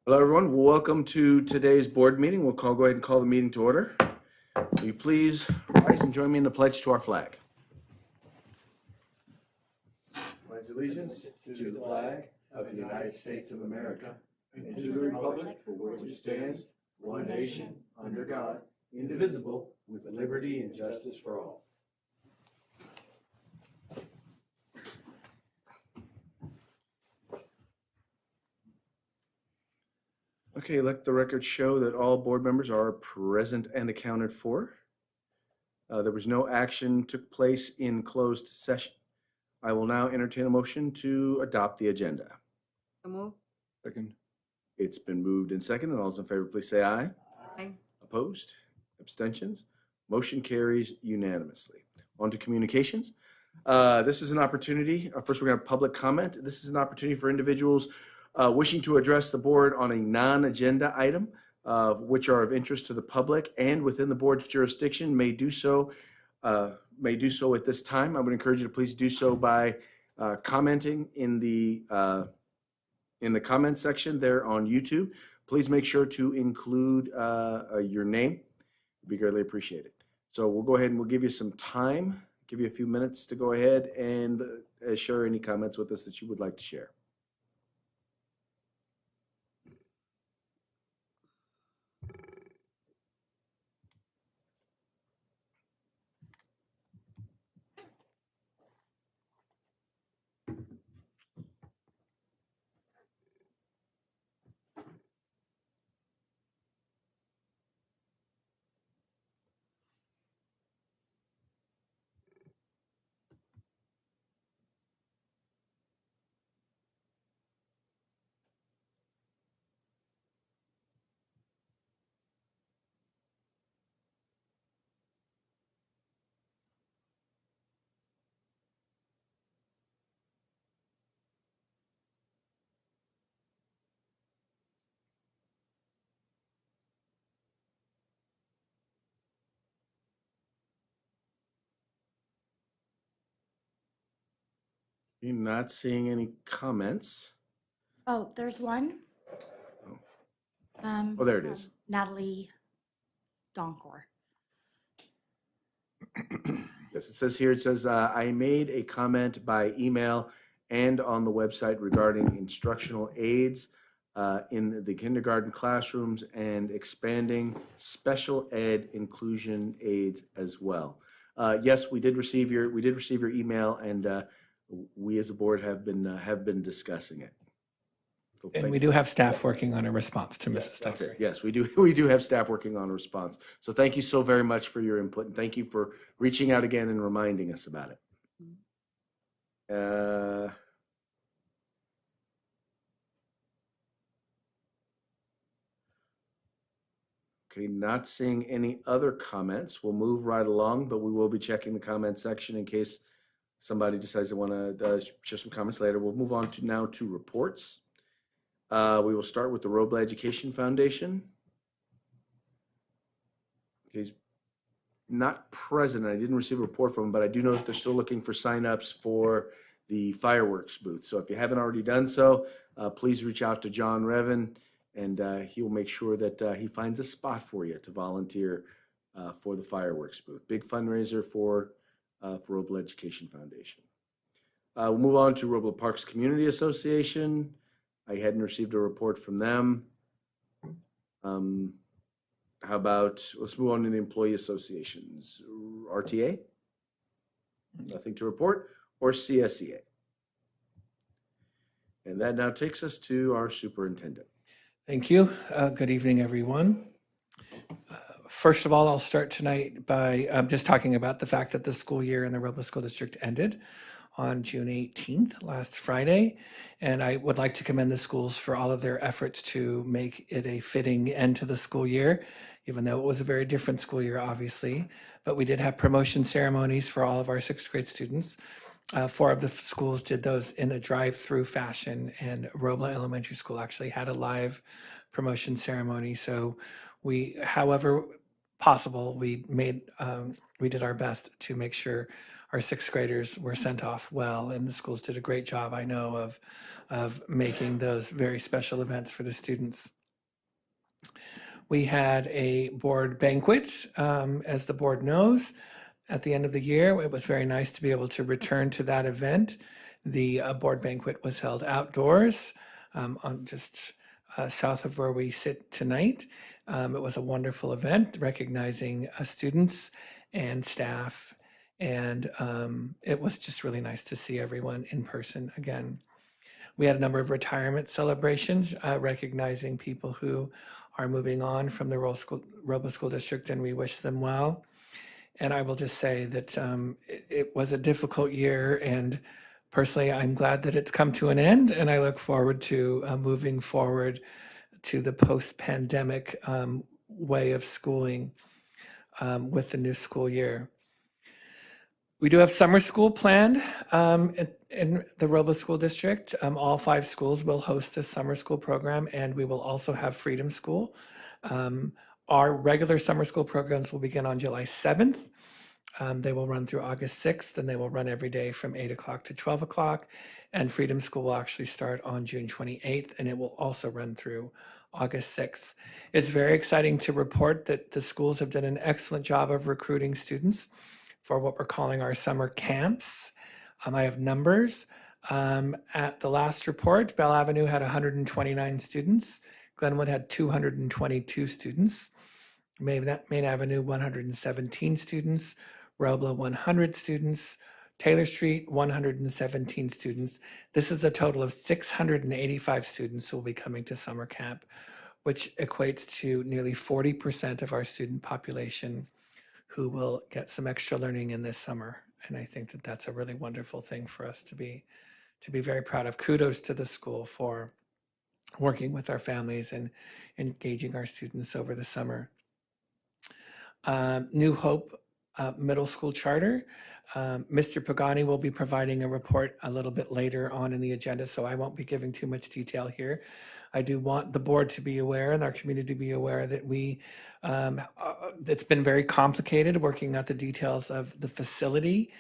Hello, everyone. Welcome to today's board meeting. We'll go ahead and call the meeting to order. Will you please rise and join me in the pledge to our flag? Pledge allegiance to the flag of the United States of America and to the republic for which it stands, one nation, under God, indivisible, with liberty and justice for all. Okay, let the record show that all board members are present and accounted for. There was no action took place in closed session. I will now entertain a motion to adopt the agenda. So move. Second. It's been moved and seconded. All those in favor, please say aye. Aye. Opposed? Abstentions? Motion carries unanimously. On to communications. This is an opportunity. First, we're going to have public comment. This is an opportunity for individuals wishing to address the board on a non-agenda item, which are of interest to the public and within the board's jurisdiction, may do so at this time. I would encourage you to please do so by commenting in the comment section there on YouTube. Please make sure to include your name. It'd be greatly appreciated. So we'll go ahead and we'll give you some time, give you a few minutes to go ahead and share any comments with us that you would like to share. You're not seeing any comments. Oh, there's one. Oh, there it is. Natalie Donkor. Yes, it says here, I made a comment by email and on the website regarding instructional aids in the kindergarten classrooms and expanding special ed inclusion aids as well. Yes, we did receive your email, and we as a board have been discussing it. So and we do have staff working on a response to Mrs. That's Tucker. it. Yes, we do have staff working on a response. So thank you so very much for your input, and thank you for reaching out again and reminding us about it. Okay, not seeing any other comments. We'll move right along, but we will be checking the comment section in case somebody decides they want to share some comments later. We'll move on to reports. We will start with the Robla Education Foundation. He's not present. I didn't receive a report from him, but I do know that they're still looking for signups for the fireworks booth. So if you haven't already done so, please reach out to John Revan, and he will make sure that he finds a spot for you to volunteer for the fireworks booth. Big fundraiser for Robla Education Foundation. We'll move on to Robla Parks Community Association. I hadn't received a report from them. How about, let's move on to the employee associations. RTA? Nothing to report. Or CSEA? And that now takes us to our superintendent. Thank you. Good evening, everyone. First of all, I'll start tonight by just talking about the fact that the school year in the Robla School District ended on June 18th, last Friday. And I would like to commend the schools for all of their efforts to make it a fitting end to the school year, even though it was a very different school year, obviously. But we did have promotion ceremonies for all of our sixth grade students. 4 of the schools did those in a drive-through fashion, and Robla Elementary School actually had a live promotion ceremony. So we, however possible, we did our best to make sure our sixth graders were sent off well, and the schools did a great job, I know, of making those very special events for the students. We had a board banquet, as the board knows, at the end of the year. It was very nice to be able to return to that event. The board banquet was held outdoors on just south of where we sit tonight. It was a wonderful event recognizing students and staff, and it was just really nice to see everyone in person again. We had a number of retirement celebrations recognizing people who are moving on from the Robo School District, and we wish them well. And I will just say that it was a difficult year, and personally, I'm glad that it's come to an end, and I look forward to moving forward to the post-pandemic way of schooling with the new school year. We do have summer school planned in the Robo School District. All 5 schools will host a summer school program, and we will also have Freedom School. Our regular summer school programs will begin on July 7th. They will run through August 6th, and they will run every day from 8 o'clock to 12 o'clock. And Freedom School will actually start on June 28th, and it will also run through August 6th. It's very exciting to report that the schools have done an excellent job of recruiting students for what we're calling our summer camps. I have numbers. At the last report, Bell Avenue had 129 students. Glenwood had 222 students. Main Avenue, 117 students. Robla, 100 students. Taylor Street, 117 students. This is a total of 685 students who will be coming to summer camp, which equates to nearly 40% of our student population who will get some extra learning in this summer. And I think that that's a really wonderful thing for us to be very proud of. Kudos to the school for working with our families and engaging our students over the summer. New Hope Middle School Charter. Mr. Pagani will be providing a report a little bit later on in the agenda, so I won't be giving too much detail here. I do want the board to be aware and our community to be aware that it's been very complicated working out the details of the facility,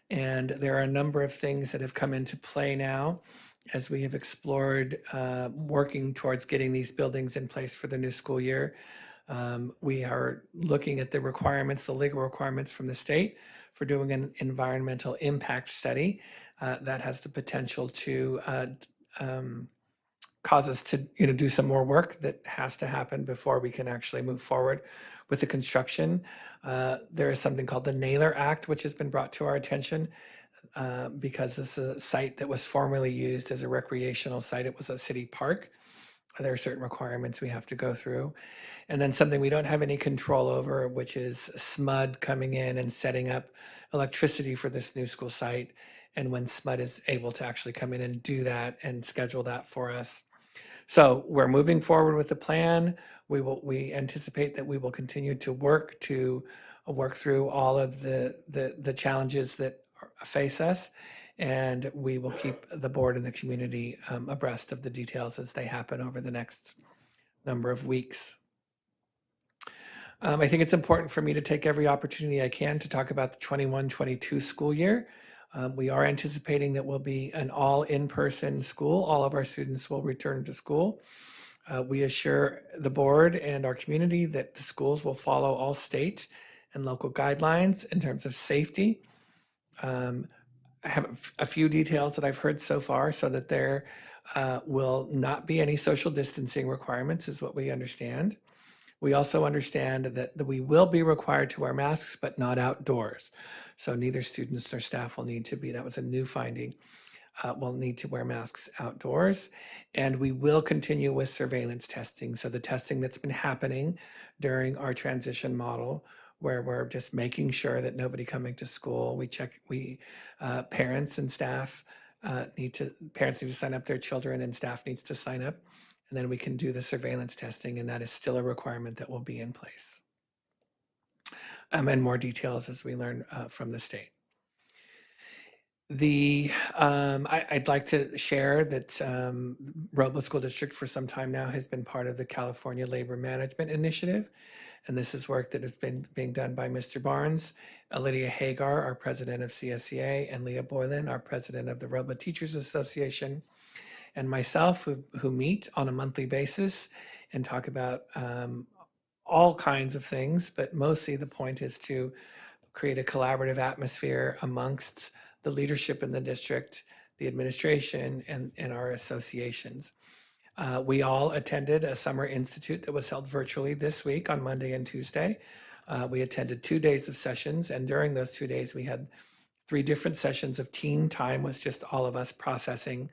and there are a number of things that have come into play now as we have explored working towards getting these buildings in place for the new school year. We are looking at the requirements, the legal requirements from the state for doing an environmental impact study that has the potential to cause us to do some more work that has to happen before we can actually move forward with the construction. There is something called the Naylor Act, which has been brought to our attention because this is a site that was formerly used as a recreational site. It was a city park. There are certain requirements we have to go through. And then something we don't have any control over, which is SMUD coming in and setting up electricity for this new school site. And when SMUD is able to actually come in and do that and schedule that for us. So we're moving forward with the plan. We anticipate that we will continue to work through all of the challenges that face us. And we will keep the board and the community abreast of the details as they happen over the next number of weeks. I think it's important for me to take every opportunity I can to talk about the 21-22 school year. We are anticipating that we'll be an all in-person school. All of our students will return to school. We assure the board and our community that the schools will follow all state and local guidelines in terms of safety. I have a few details that I've heard so far, so that there will not be any social distancing requirements, is what we understand. We also understand that we will be required to wear masks, but not outdoors. So neither students nor staff will need to be, that was a new finding, will need to wear masks outdoors. And we will continue with surveillance testing. So the testing that's been happening during our transition model, where we're just making sure that nobody coming to school, parents and staff parents need to sign up their children and staff needs to sign up. And then we can do the surveillance testing, and that is still a requirement that will be in place. And more details as we learn from the state. I'd like to share that Robo School District for some time now has been part of the California Labor Management Initiative. And this is work that has been being done by Mr. Barnes, Lydia Hagar, our president of CSEA, and Leah Boylan, our president of the Robo Teachers Association, and myself, who meet on a monthly basis and talk about all kinds of things, but mostly the point is to create a collaborative atmosphere amongst the leadership in the district, the administration, and our associations. We all attended a summer institute that was held virtually this week on Monday and Tuesday. We attended 2 days of sessions, and during those 2 days, we had 3 different sessions of team time, was just all of us processing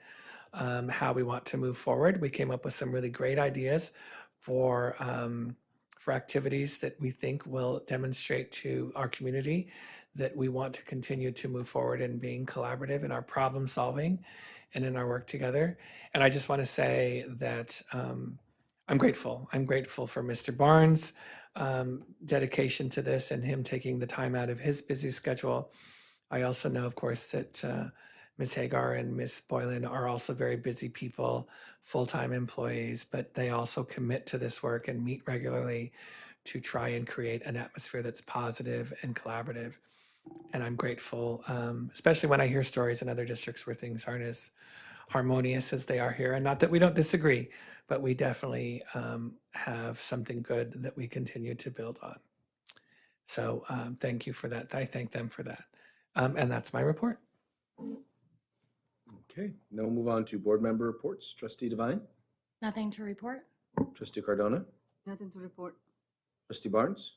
how we want to move forward. We came up with some really great ideas for activities that we think will demonstrate to our community that we want to continue to move forward in being collaborative in our problem solving and in our work together. And I just want to say that I'm grateful. I'm grateful for Mr. Barnes' dedication to this and him taking the time out of his busy schedule. I also know, of course, that Ms. Hagar and Ms. Boylan are also very busy people, full-time employees, but they also commit to this work and meet regularly to try and create an atmosphere that's positive and collaborative. And I'm grateful, especially when I hear stories in other districts where things aren't as harmonious as they are here. And not that we don't disagree, but we definitely have something good that we continue to build on. So thank you for that. I thank them for that. And that's my report. Okay, now we'll move on to board member reports. Trustee Devine, Nothing to report? Trustee Cardona, Nothing to report. Trustee Barnes.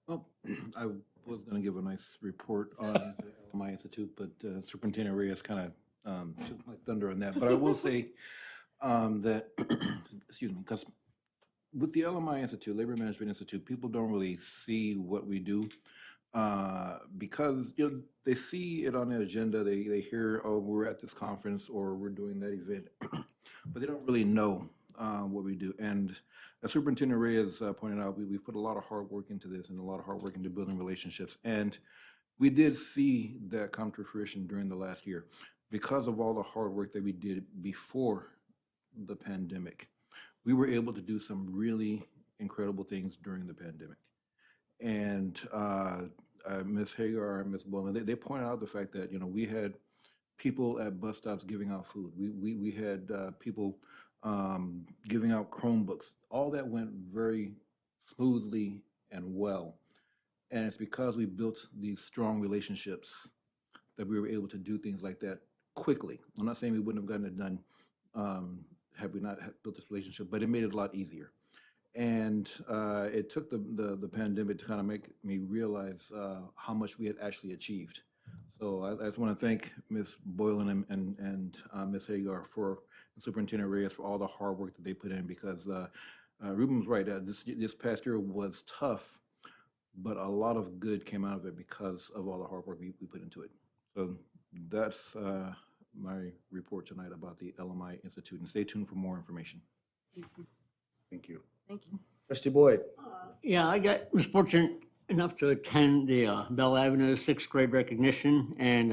Well, I was going to give a nice report on the LMI Institute, but Superintendent Reyes kind of took my thunder on that. But I will say that, excuse me, because with the LMI Institute, Labor Management Institute, people don't really see what we do because they see it on the agenda. They hear, oh, we're at this conference or we're doing that event, but they don't really know what we do. And as Superintendent Reyes pointed out, we've put a lot of hard work into this and a lot of hard work into building relationships. And we did see that come to fruition during the last year because of all the hard work that we did before the pandemic. We were able to do some really incredible things during the pandemic. And Ms. Hagar and Ms. Boylan, they pointed out the fact that, we had people at bus stops giving out food. We had people giving out Chromebooks. All that went very smoothly and well. And it's because we built these strong relationships that we were able to do things like that quickly. I'm not saying we wouldn't have gotten it done had we not built this relationship, but it made it a lot easier. And it took the pandemic to kind of make me realize how much we had actually achieved. So I just want to thank Ms. Boylan and Ms. Hagar and Superintendent Reyes for all the hard work that they put in, because Ruben was right. This past year was tough, but a lot of good came out of it because of all the hard work we put into it. So that's my report tonight about the LMI Institute, and stay tuned for more information. Thank you. Thank you. Trustee Boyd. Yeah, was fortunate enough to attend the Bell Avenue 6th grade recognition, and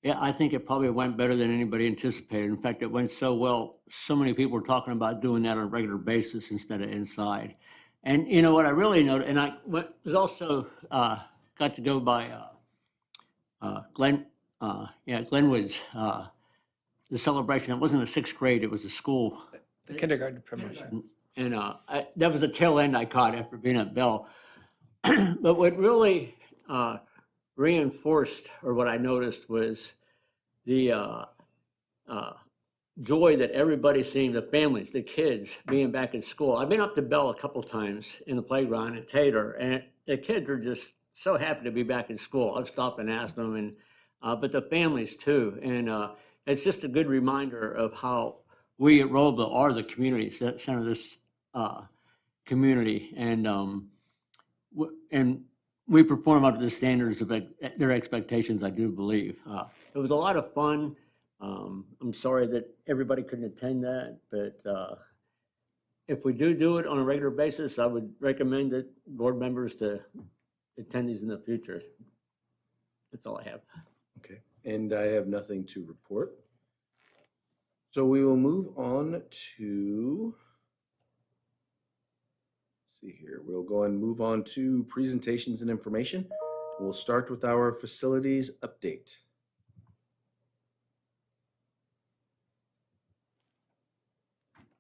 yeah, I think it probably went better than anybody anticipated. In fact, it went so well, so many people were talking about doing that on a regular basis instead of inside. And you know what I really noticed, and I was also got to go by Glenwood's the celebration. It wasn't a 6th grade; it was a school. The kindergarten promotion. And that was the tail end I caught after being at Bell. But what really reinforced, or what I noticed, was the joy that everybody seeing, the families, the kids being back in school. I've been up to Bell a couple times in the playground at Tater, and the kids are just so happy to be back in school. I've stopped and asked them, and but the families too. And it's just a good reminder of how we at Robla are the community center of this community, and we perform up to the standards of their expectations, I do believe. It was a lot of fun. I'm sorry that everybody couldn't attend that, but if we do it on a regular basis, I would recommend that board members to attend these in the future. That's all I have. Okay, and I have nothing to report. So we will move on to, let's see here, we'll go and move on to presentations and information. We'll start with our facilities update.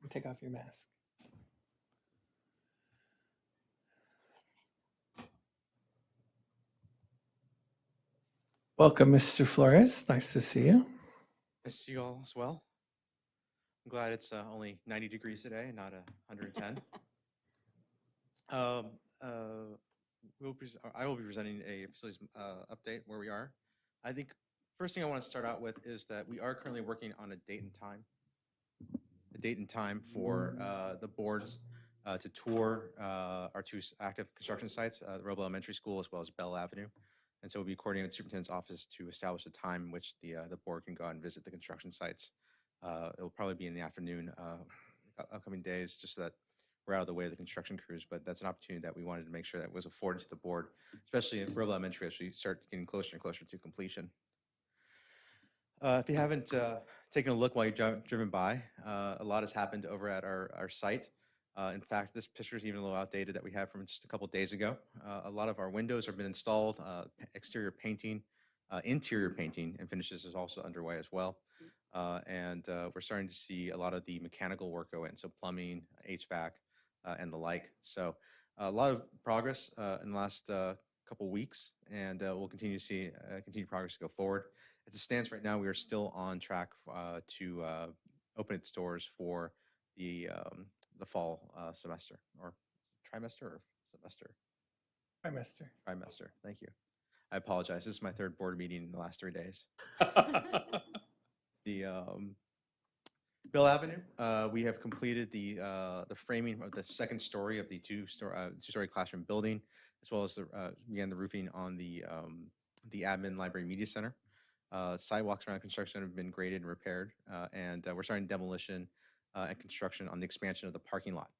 Take off your mask. Welcome, Mr. Flores. Nice to see you. Nice to see you all as well. I'm glad it's only 90 degrees today, not 110. I will be presenting a facilities update where we are. I think first thing I want to start out with is that we are currently working on a date and time for the boards to tour our two active construction sites, the Robla Elementary School as well as Bell Avenue. And so we'll be coordinating with the superintendent's office to establish a time in which the board can go out and visit the construction sites. It'll probably be in the afternoon, upcoming days, just so that we're out of the way of the construction crews. But that's an opportunity that we wanted to make sure that was afforded to the board, especially in Robla Elementary as we start getting closer and closer to completion. If you haven't taken a look while you've driven by, a lot has happened over at our site. In fact, this picture is even a little outdated that we have from just a couple days ago. A lot of our windows have been installed, exterior painting, interior painting and finishes is also underway as well. And we're starting to see a lot of the mechanical work go in, so plumbing, HVAC, and the like. So a lot of progress in the last couple weeks, and we'll continue to see continued progress to go forward. As it stands right now, we are still on track to open its doors for the fall semester, or trimester, or semester? Trimester. Thank you. I apologize. This is my third board meeting in the last 3 days. The Bell Avenue, we have completed the framing of the second story of the two-story classroom building, as well as began the roofing on the admin library media center. Sidewalks around construction have been graded and repaired, and we're starting demolition and construction on the expansion of the parking lot.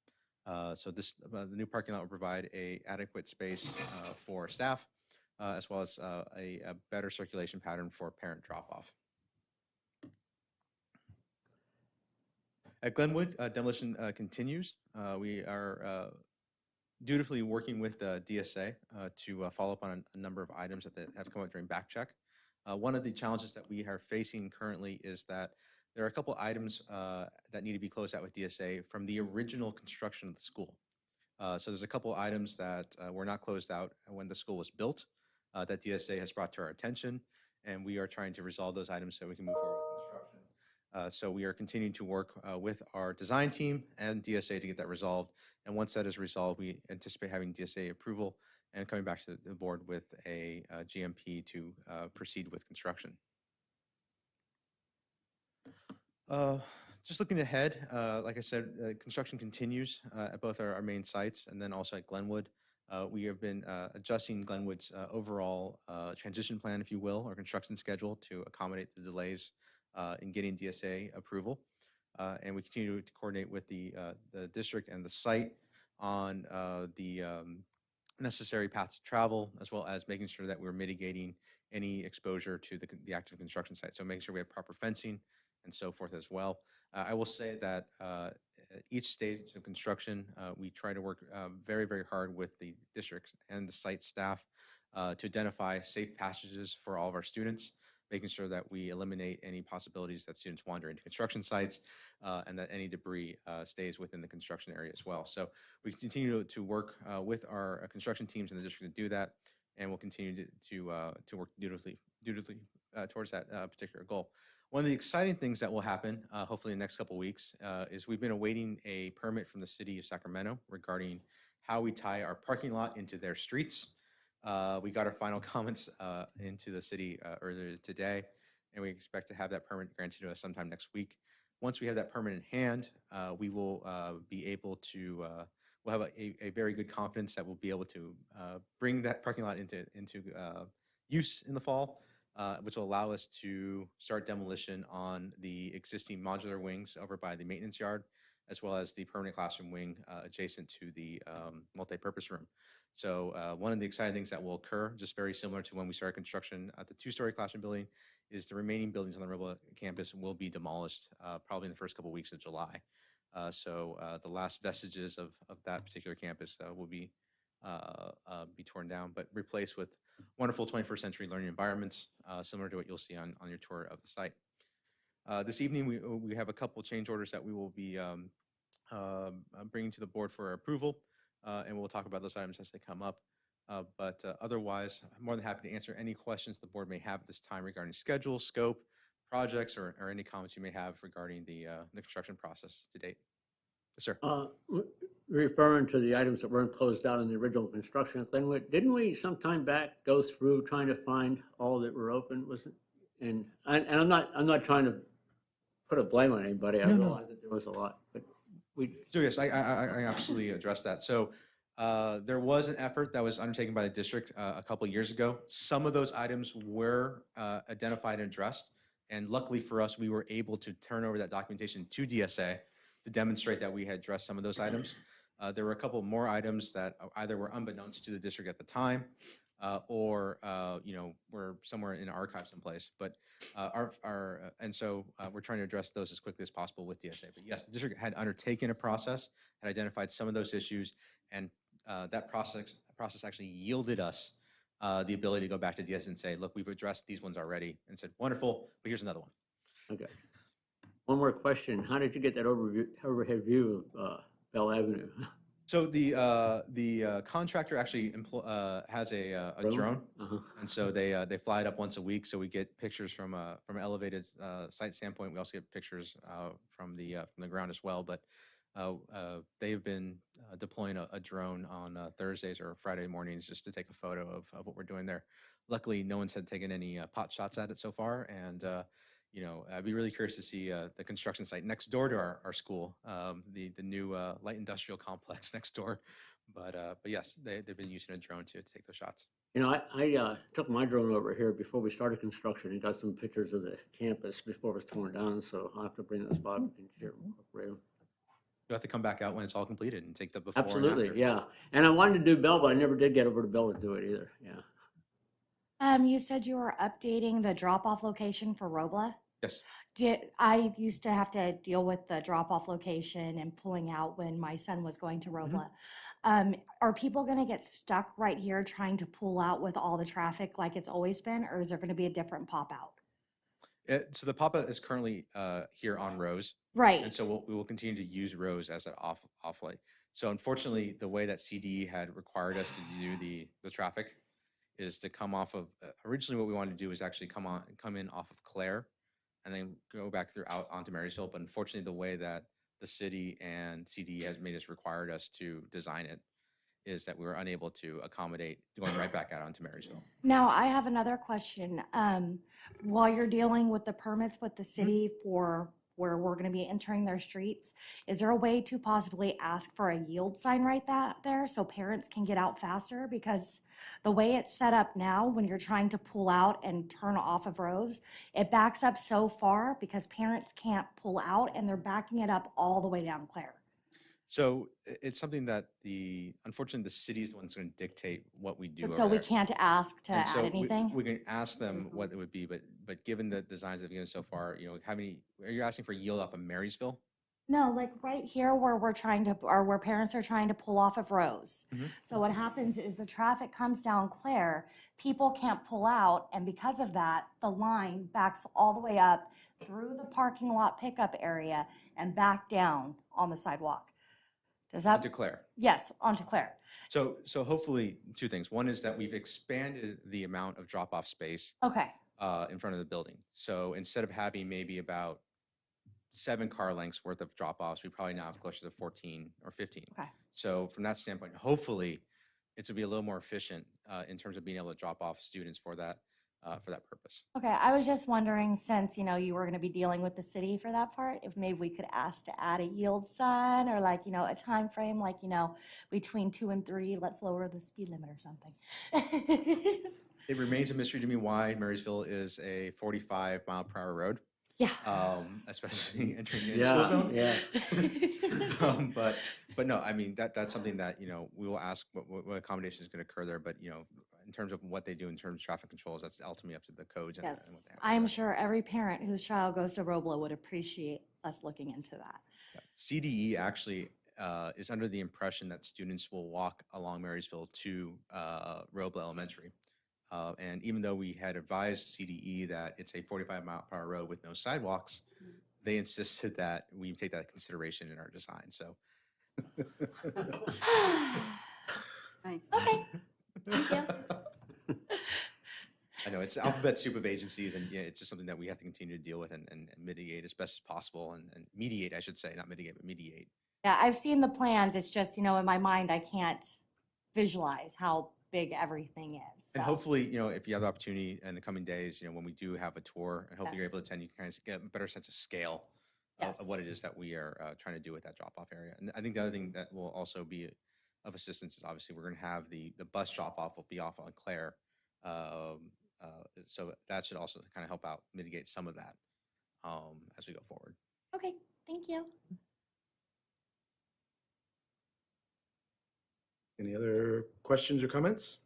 So the new parking lot will provide a adequate space for staff, as well as a better circulation pattern for parent drop-off. At Glenwood, demolition continues. We are dutifully working with DSA to follow up on a number of items that have come up during back check. One of the challenges that we are facing currently is that there are a couple items that need to be closed out with DSA from the original construction of the school. So there's a couple items that were not closed out when the school was built that DSA has brought to our attention, and we are trying to resolve those items so we can move forward with construction. So we are continuing to work with our design team and DSA to get that resolved. And once that is resolved, we anticipate having DSA approval and coming back to the board with a GMP to proceed with construction. Just looking ahead, like I said, construction continues at both our main sites and then also at Glenwood. We have been adjusting Glenwood's overall transition plan, if you will, or construction schedule to accommodate the delays in getting DSA approval. And we continue to coordinate with the district and the site on the necessary paths to travel, as well as making sure that we're mitigating any exposure to the active construction site. So making sure we have proper fencing and so forth as well. I will say that each stage of construction, we try to work very, very hard with the district and the site staff to identify safe passages for all of our students, making sure that we eliminate any possibilities that students wander into construction sites and that any debris stays within the construction area as well. So we continue to work with our construction teams in the district to do that, and we'll continue to work dutifully towards that particular goal. One of the exciting things that will happen, hopefully in the next couple of weeks, is we've been awaiting a permit from the city of Sacramento regarding how we tie our parking lot into their streets. We got our final comments into the city earlier today, and we expect to have that permit granted to us sometime next week. Once we have that permit in hand, we will be able to, we'll have a very good confidence that we'll be able to bring that parking lot into use in the fall, which will allow us to start demolition on the existing modular wings over by the maintenance yard, as well as the permanent classroom wing adjacent to the multi-purpose room. So one of the exciting things that will occur, just very similar to when we started construction at the two-story classroom building, is the remaining buildings on the Robo campus will be demolished probably in the first couple of weeks of July. So the last vestiges of that particular campus will be torn down, but replaced with wonderful 21st century learning environments, similar to what you'll see on your tour of the site. This evening, we have a couple change orders that we will be bringing to the board for approval, and we'll talk about those items as they come up. But otherwise, I'm more than happy to answer any questions the board may have at this time regarding schedule, scope, projects, or any comments you may have regarding the construction process to date. Yes, sir. Referring to the items that weren't closed out in the original construction at Glenwood, didn't we sometime back go through trying to find all that were open? Was it? And I'm not trying to put a blame on anybody. I No, no. realize that there was a lot, but we. So yes, I absolutely addressed that. So there was an effort that was undertaken by the district a couple of years ago. Some of those items were identified and addressed. And luckily for us, we were able to turn over that documentation to DSA to demonstrate that we had addressed some of those items. There were a couple more items that either were unbeknownst to the district at the time or were somewhere in archives someplace. But we're trying to address those as quickly as possible with DSA. But yes, the district had undertaken a process, had identified some of those issues, and that process actually yielded us the ability to go back to DSA and say, look, we've addressed these ones already, and said, wonderful, but here's another one. Okay. One more question. How did you get that overhead view of Bell Avenue? So the contractor actually has a drone, and so they fly it up once a week. So we get pictures from an elevated site standpoint. We also get pictures from the ground as well. But they've been deploying a drone on Thursdays or Friday mornings just to take a photo of what we're doing there. Luckily, no one's had taken any pot shots at it so far, and I'd be really curious to see the construction site next door to our school, the new light industrial complex next door. But yes, they've been using a drone to take those shots. I took my drone over here before we started construction and got some pictures of the campus before it was torn down. So I'll have to bring those Bob and share them. You'll have to come back out when it's all completed and take the before Absolutely, and after. yeah. And I wanted to do Bell, but I never did get over to Bell to do it either. Yeah. You said you were updating the drop-off location for Robla. Yes. I used to have to deal with the drop-off location and pulling out when my son was going to Robla. Are people going to get stuck right here trying to pull out with all the traffic like it's always been, or is there going to be a different pop-out? So the pop-out is currently here on Rose. Right. And so we will continue to use Rose as an off-light. So unfortunately, the way that CDE had required us to do the traffic is to come off of, originally what we wanted to do is actually come in off of Claire and then go back through out onto Marysville. But unfortunately, the way that the city and CDE has made us required us to design it is that we were unable to accommodate going right back out onto Marysville. Now, I have another question. While you're dealing with the permits with the city for where we're going to be entering their streets, is there a way to possibly ask for a yield sign right there so parents can get out faster? Because the way it's set up now, when you're trying to pull out and turn off of Rose, it backs up so far because parents can't pull out and they're backing it up all the way down Claire. So it's something that unfortunately, the city is the one's going to dictate what we do. So we can't ask to And add so anything? we can ask them what it would be, but given the designs that we've given so far, are you asking for yield off of Marysville? No, like right here where where parents are trying to pull off of Rose. So what happens is the traffic comes down Claire, people can't pull out, and because of that, the line backs all the way up through the parking lot pickup area and back down on the sidewalk. Does that? To Claire. Yes, onto Claire. So hopefully two things. One is that we've expanded the amount of drop-off space Okay. in front of the building. So instead of having maybe about 7 car lengths worth of drop-offs, we probably now have closer to 14 or 15. Okay. So from that standpoint, hopefully it's going to be a little more efficient in terms of being able to drop off students for that purpose. Okay, I was just wondering, since you were going to be dealing with the city for that part, if maybe we could ask to add a yield sign or a time frame, between 2 and 3, let's lower the speed limit or something. It remains a mystery to me why Marysville is a 45-mile-per-hour road. Yeah. Especially entering the school zone. Yeah. But no, I mean that's something that we will ask what accommodation is going to occur there. But in terms of what they do in terms of traffic controls, that's ultimately up to the codes. And what Yes, they have to I am do. sure every parent whose child goes to Robla would appreciate us looking into that. CDE actually is under the impression that students will walk along Marysville to Robla Elementary. And even though we had advised CDE that it's a 45-mile-per-hour road with no sidewalks, they insisted that we take that into consideration in our design. So, Nice. Okay. Thank you. I know it's alphabet soup of agencies, and yeah, it's just something that we have to continue to deal with and mitigate as best as possible, and mediate, I should say, not mitigate, but mediate. Yeah, I've seen the plans. It's just, in my mind, I can't visualize how big everything is. And So, hopefully, if you have the opportunity in the coming days, when we do have a tour, and hopefully you're Yes. able to attend, you can kind of get a better sense of scale Yes. of what it is that we are trying to do with that drop-off area. And I think the other thing that will also be of assistance is obviously we're going to have the bus drop-off will be off on Claire. So that should also kind of help out mitigate some of that as we go forward. Okay, thank you. Any other questions or comments?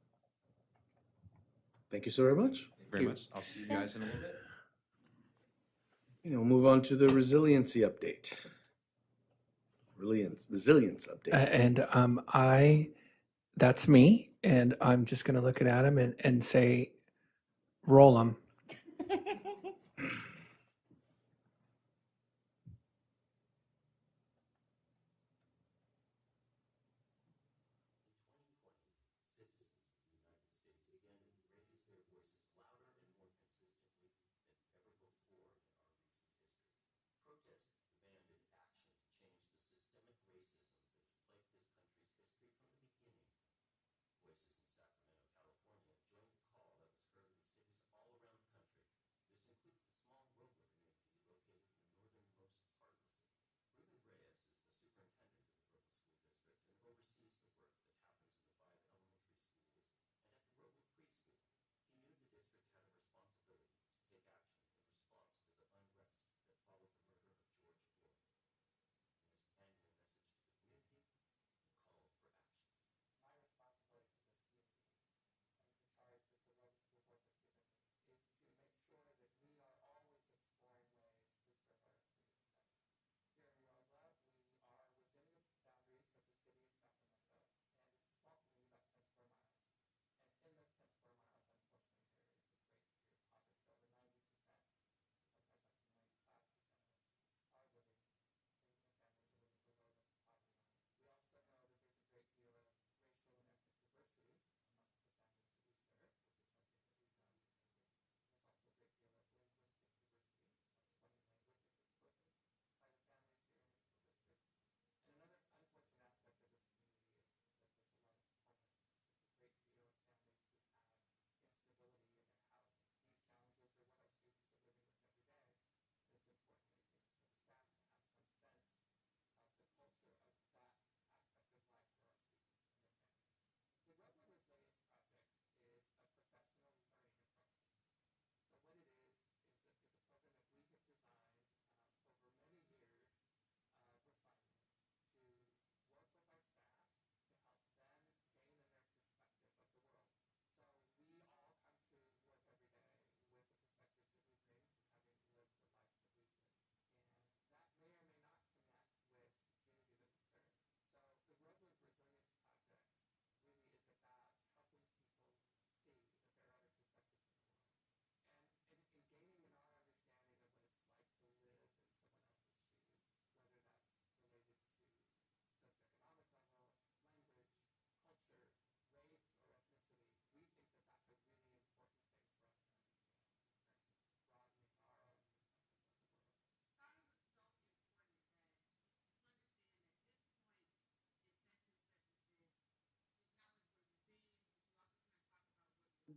Thank you so very much. Thank you very much. I'll see you guys in a little bit. We'll move on to the resiliency update. Resilience update. And that's me, and I'm just going to look at Adam and say, roll them.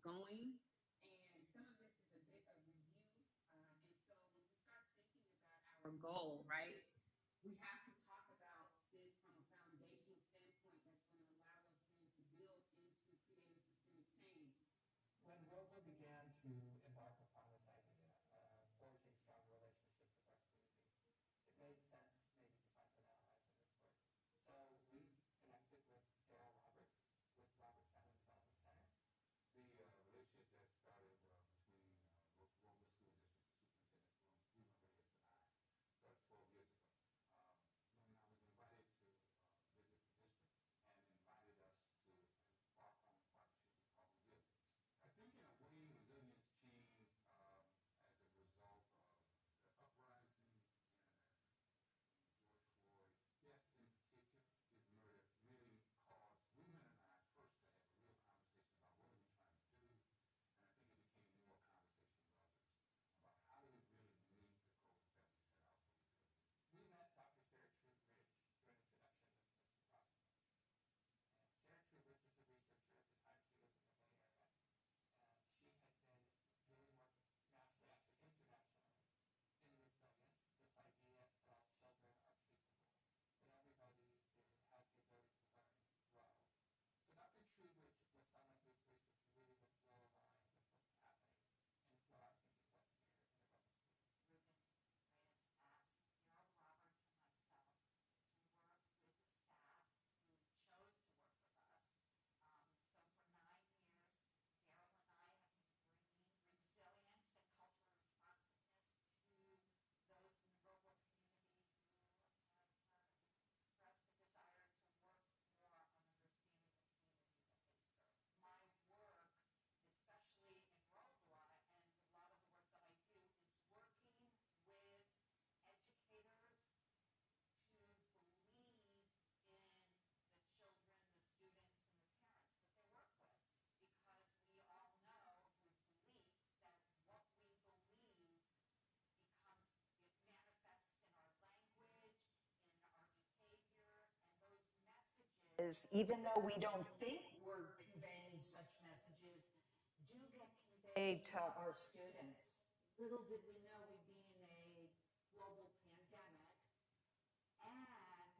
going. And some of this is a bit of review. And so when we start thinking about our goal, right, we have to talk about this from a foundational standpoint that's going to allow us then to build into creating systemic change. When Robo began to embark upon this idea of forging stronger relationships with our community, it made sense maybe to find some allies in this work. So we've connected with Daryl Roberts, with Roberts Family Development Center. The relationship that started between Robo School District Superintendent Bruno Reyes and I started 12 years ago. When I was invited to visit the district and invited us to embark on a partnership we call Resilience. I think in a way resilience changed is, even though we don't think we're conveying such messages, do get conveyed to our students. Little did we know we'd be in a global pandemic and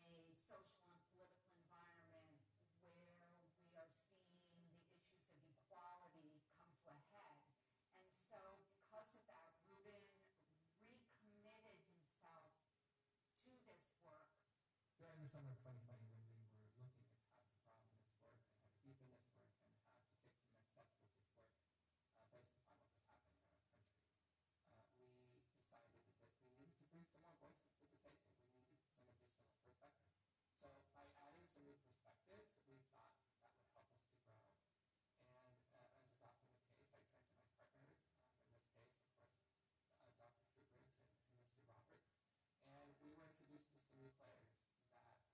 in a social and political environment where we are seeing the issues of equality come to a head. And so because of that, Ruben recommitted himself to this work. During the summer of 2020, when we were looking at how to broaden this work and how to deepen this work and how to take some next steps with this work, based upon what was happening in our country, we decided that we needed to bring some more voices to the table. We needed some additional perspective. So by adding some new perspectives, we thought that would help us to grow. And as is often the case, I turned to my partners, in this case, of course, Dr. Troopers and Mr. Roberts. And we were introduced to some new players that we invited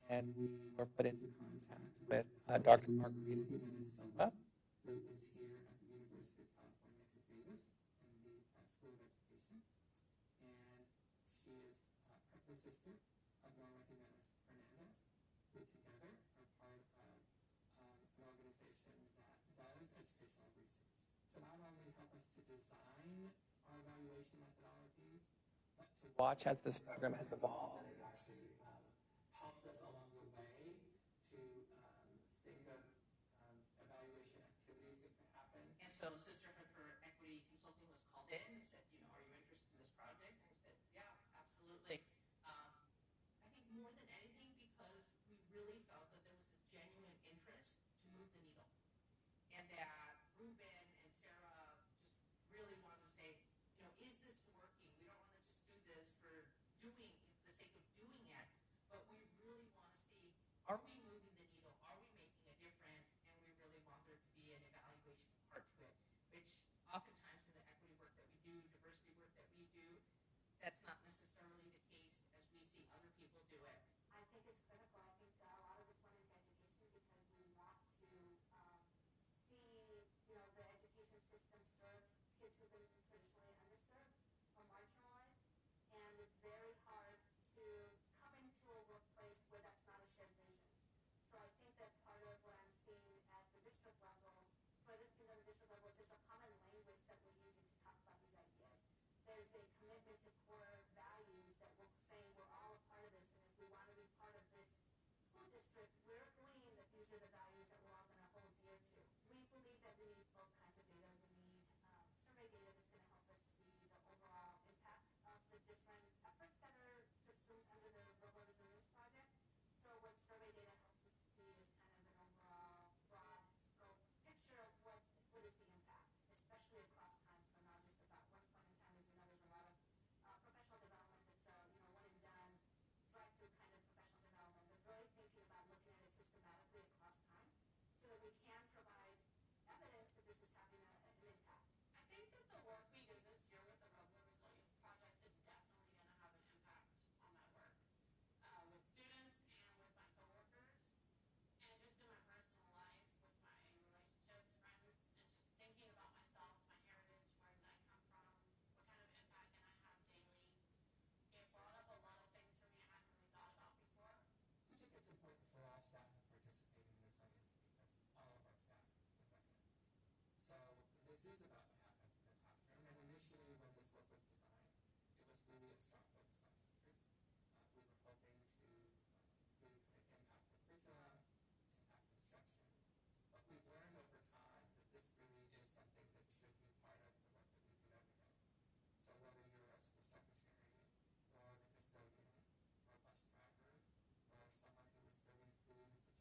And we were put into contact with Dr. Margarita Jimenez Silva, who is here at the University of California at Davis in the School of Education. And she is the sister of Norma Jimenez Hernandez, who together are part of an organization that does educational research to not only help us to design our evaluation methodologies, but to watch as this program has evolved, and it actually helped us along the way to think of evaluation activities that could happen. And so Sisterhood for Equity Consulting was called in and said, you know, are you interested in this project? And I said, yeah, absolutely. I think more than anything because we really felt that there was a genuine interest to move the needle. And that Ruben and Sarah just really wanted to say, you know, is this working? We don't want to just do this for the sake of doing it, but we really want to see, are we moving the needle? Are we making a difference? And we really want there to be an evaluation part to it, which oftentimes in the equity work that we do, diversity work that we do, that's not necessarily the case as we see other people do it. I think it's critical. I think a lot of us went into education because we want to see, you know, the education system serve kids who've been traditionally underserved or marginalized. And it's very hard to come into a workplace where that's not a shared vision. So I think that part of what I'm seeing at the district level, for this being at the district level, is there's a common language that we're using to talk about these ideas. There's a commitment to core values that we're saying we're all a part of this, and if we want to be part of this school district, we're agreeing that these are the values that we're all going to hold dear to. We believe that we need both kinds of data. We need survey data that's going to help us see the overall impact of the different efforts that are subsumed under the Robo Resilience Project. So what survey data helps us see is kind of an overall broad scope picture of what is the impact, especially across time. So not just about one point in time, as we know, there's a lot of professional development that's one and done, drive-through kind of professional development, but really thinking about looking at it systematically across time so that we can provide evidence that this is having an impact. I think that the work we did this year with the Robo Resilience Project is definitely going to have an impact on that work with students and with my coworkers, and just in my personal life with my relationships, friends, and just thinking about myself, my heritage, where did I come from, what kind of impact can I have daily. It brought up a lot of things for me I hadn't really thought about before. I think it's important for all staff to participate in resilience because all of our staff reflects this. So this is about what happens in the classroom. And initially, when this book was designed, it was really a strong focus on teachers. We were hoping to really kind of impact the curriculum, impact instruction. But we've learned over time that this really is something that should be part of the work that we do every day. So whether you're a school secretary or the custodian or a bus driver or someone who is serving food as a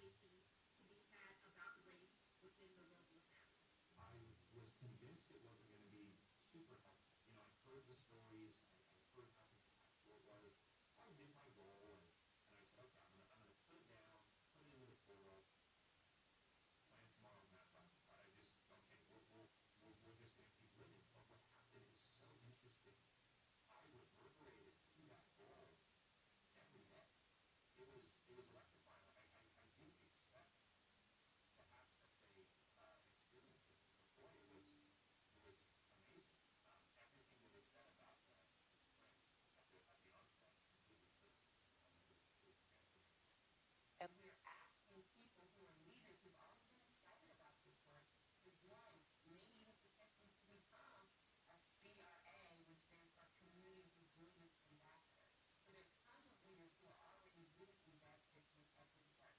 conversations to be had about race within the Robla family? I was convinced it wasn't going to be super helpful. You know, I heard the stories, I heard how impactful it was. So I did my role and I said, okay, I'm gonna put it down, put it into the portal, plan tomorrow's math class. I just, okay, we're just gonna keep living. But what happened is so interesting. I reverberated to that goal every day. It was electrifying. I didn't expect to have such a experience with it. But boy, it was amazing. Everything that they said about the spring at the onset completely true. It was transformational. And we're asking people who are leaders who've already been excited about this work to join, maybe even potentially to become a CRA, which stands for Community Resilience Ambassador. So there are tons of leaders who are already using DevSIP with equity work.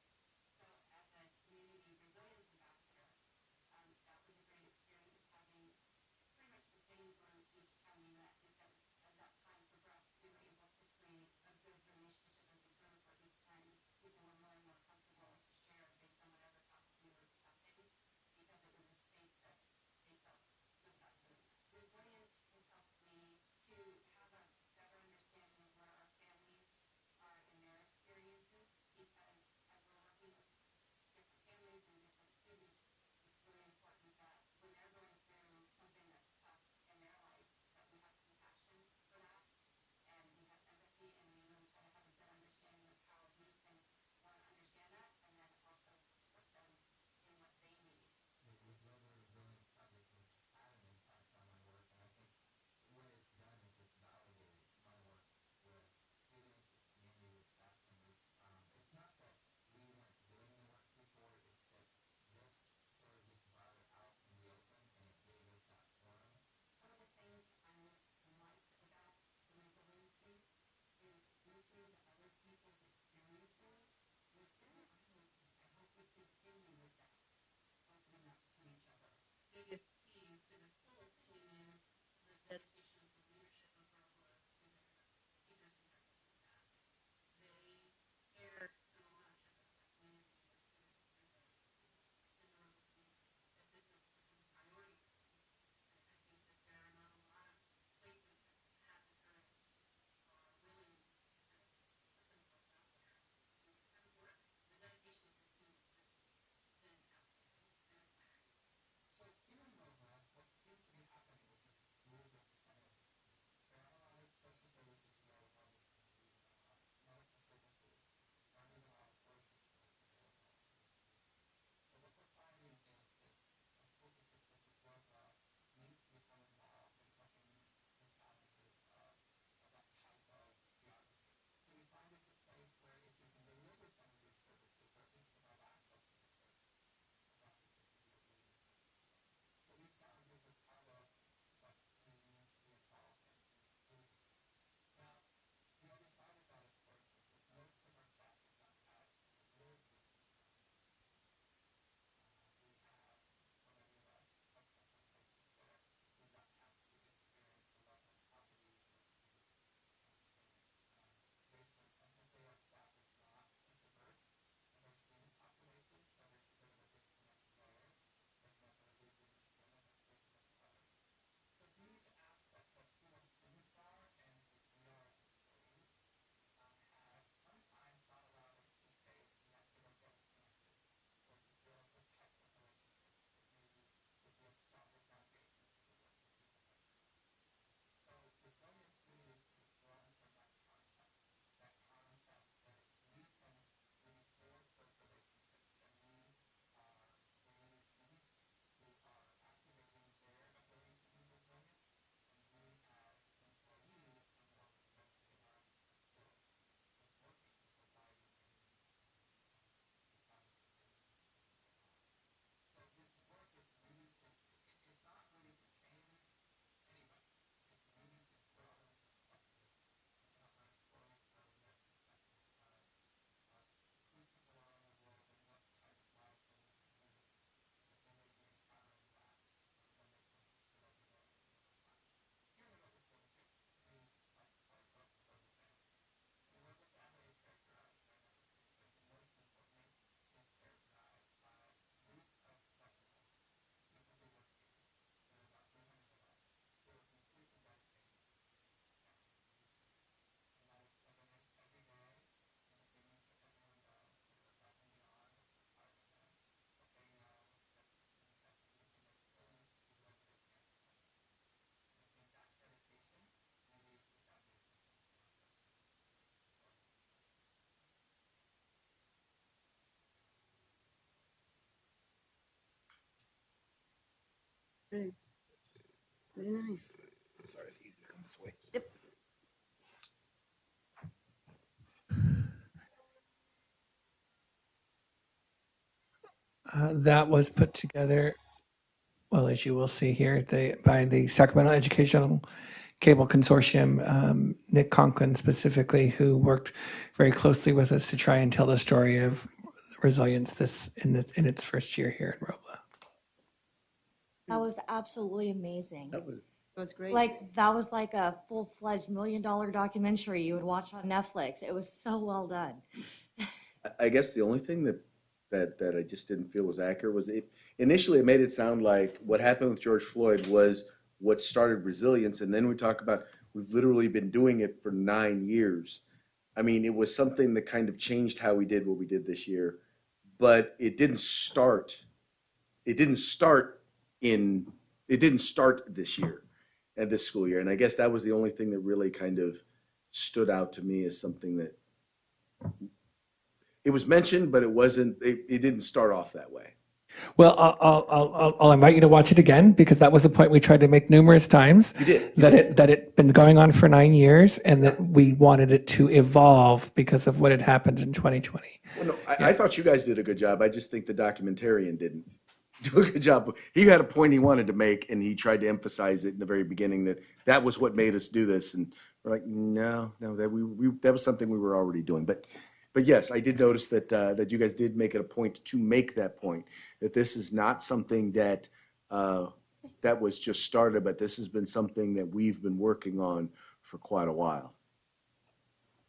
So as a Community Resilience Ambassador, that was a great experience having pretty much the same group each time we met, because as that time progressed, we were able to create a good relationship as a group where each time people were more and more comfortable to share based on whatever topic we were discussing, because it was a space that they felt good about doing that. Resilience has helped me to have a better understanding of where our families are in their experiences, because as we're working with different families and different students, it's really important that when they're going through something that's tough in their life, that we have compassion for that, and we have empathy, and we really try to have a good understanding of how we can want to understand that, and then also support them in what they need. With Global Resilience Project, it's had an impact on my work, and I think what it's done is it's validated my work with students, with community, with staff members. It's not that we weren't doing the work before, it's that this sort of just brought it out in the open and it gave us that forum. Some of the things I liked about the resiliency is listening to other people's experiences was very eye-opening. I hope we continue with that, opening up to each other. Biggest keys to this whole thing is the dedication of the leadership of Robla to their teachers and their coaching staff. They care so much about their community, their students, everybody in the Robla community, that this has become a priority for them. I think that there are not a lot of places that have the courage or are willing to kind of put themselves out there and do this kind of work. The dedication of this team has been outstanding and inspiring. So given the Very, very nice. Sorry, it's easy to come this way. Yep. That was put together, well, as you will see here, by the Sacramento Educational Cable Consortium, Nick Conklin specifically, who worked very closely with us to try and tell the story of resilience in its first year here in Robla. That was absolutely amazing. That was, That's great. Like, that was like a full-fledged $1 million documentary you would watch on Netflix. It was so well done. I guess the only thing that I just didn't feel was accurate was initially it made it sound like what happened with George Floyd was what started resilience, and then we talk about we've literally been doing it for 9 years. I mean, it was something that kind of changed how we did what we did this year, but it didn't start this year and this school year. And I guess that was the only thing that really kind of stood out to me as something that it was mentioned, but it didn't start off that way. Well, I'll invite you to watch it again, because that was a point we tried to make numerous times. You did. That it'd been going on for 9 years, and that we wanted it to evolve because of what had happened in 2020. Well, no, I thought you guys did a good job. I just think the documentarian didn't do a good job. He had a point he wanted to make, and he tried to emphasize it in the very beginning that was what made us do this. And we're like, no, that was something we were already doing. But yes, I did notice that you guys did make it a point to make that point, that this is not something that was just started, but this has been something that we've been working on for quite a while.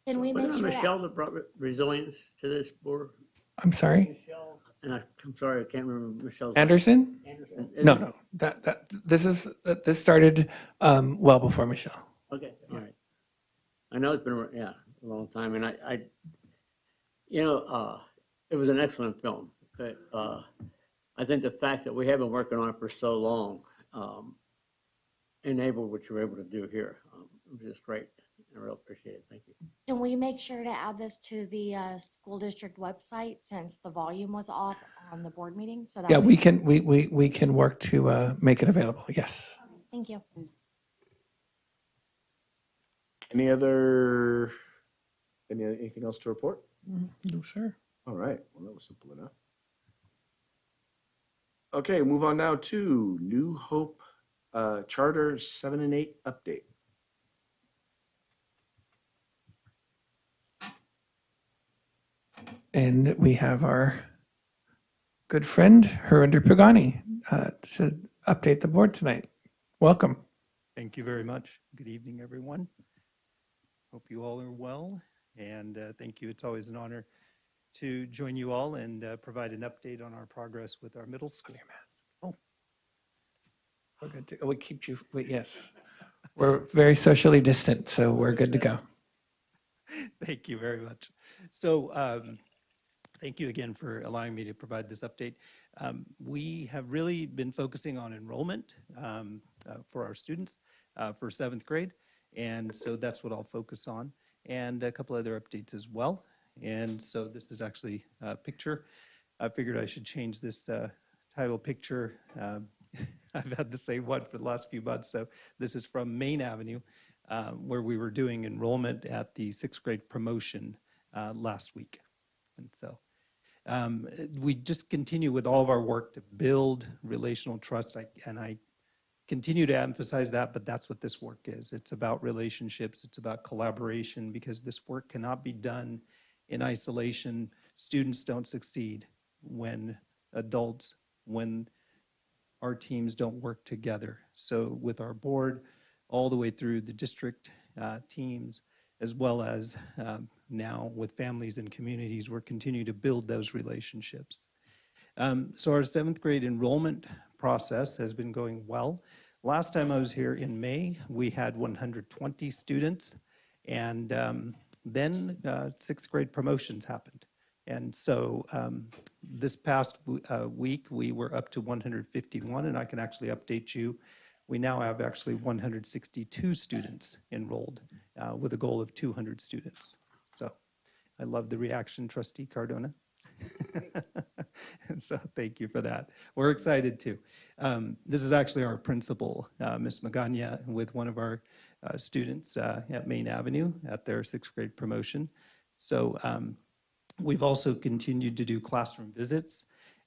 Can we make wasn't sure it Michelle that brought resilience to this board? I'm sorry, Michelle, and I'm sorry, I can't remember Michelle's. Anderson? Anderson. No. This started well before Michelle. Okay, all right. I know it's been, a long time, and it was an excellent film. But I think the fact that we have been working on it for so long enabled what you were able to do here. It was just great. I really appreciate it. Thank you. Can we make sure to add this to the school district website, since the volume was off on the board meeting? So that Yeah, we can work to make it available. Yes. Thank you. Anything else to report? No, sir. All right. Well, that was simple enough. Okay, move on now to New Hope Charter 7 and 8 update. And we have our good friend, Harinder Pagani, to update the board tonight. Welcome. Thank you very much. Good evening, everyone. Hope you all are well, and thank you. It's always an honor to join you all and provide an update on our progress with our middle school. Oh, we're good to, we keep you. Yes, we're very socially distant, so we're good to go. Thank you very much. So thank you again for allowing me to provide this update. We have really been focusing on enrollment for our students for 7th grade. And so that's what I'll focus on, and a couple other updates as well. And so this is actually a picture. I figured I should change this title picture. I've had the same one for the last few months. So this is from Main Avenue, where we were doing enrollment at the 6th grade promotion last week. And so we just continue with all of our work to build relational trust. I continue to emphasize that, but that's what this work is. It's about relationships. It's about collaboration, because this work cannot be done in isolation. Students don't succeed when our teams don't work together. So with our board, all the way through the district teams, as well as now with families and communities, we're continuing to build those relationships. So our 7th grade enrollment process has been going well. Last time I was here in May, we had 120 students, and then 6th grade promotions happened. And so this past week, we were up to 151, and I can actually update you. We now have actually 162 students enrolled with a goal of 200 students. So I love the reaction, Trustee Cardona. So thank you for that. We're excited too. This is actually our principal, Ms. Magana, with one of our students at Main Avenue at their 6th grade promotion. So we've also continued to do classroom visits,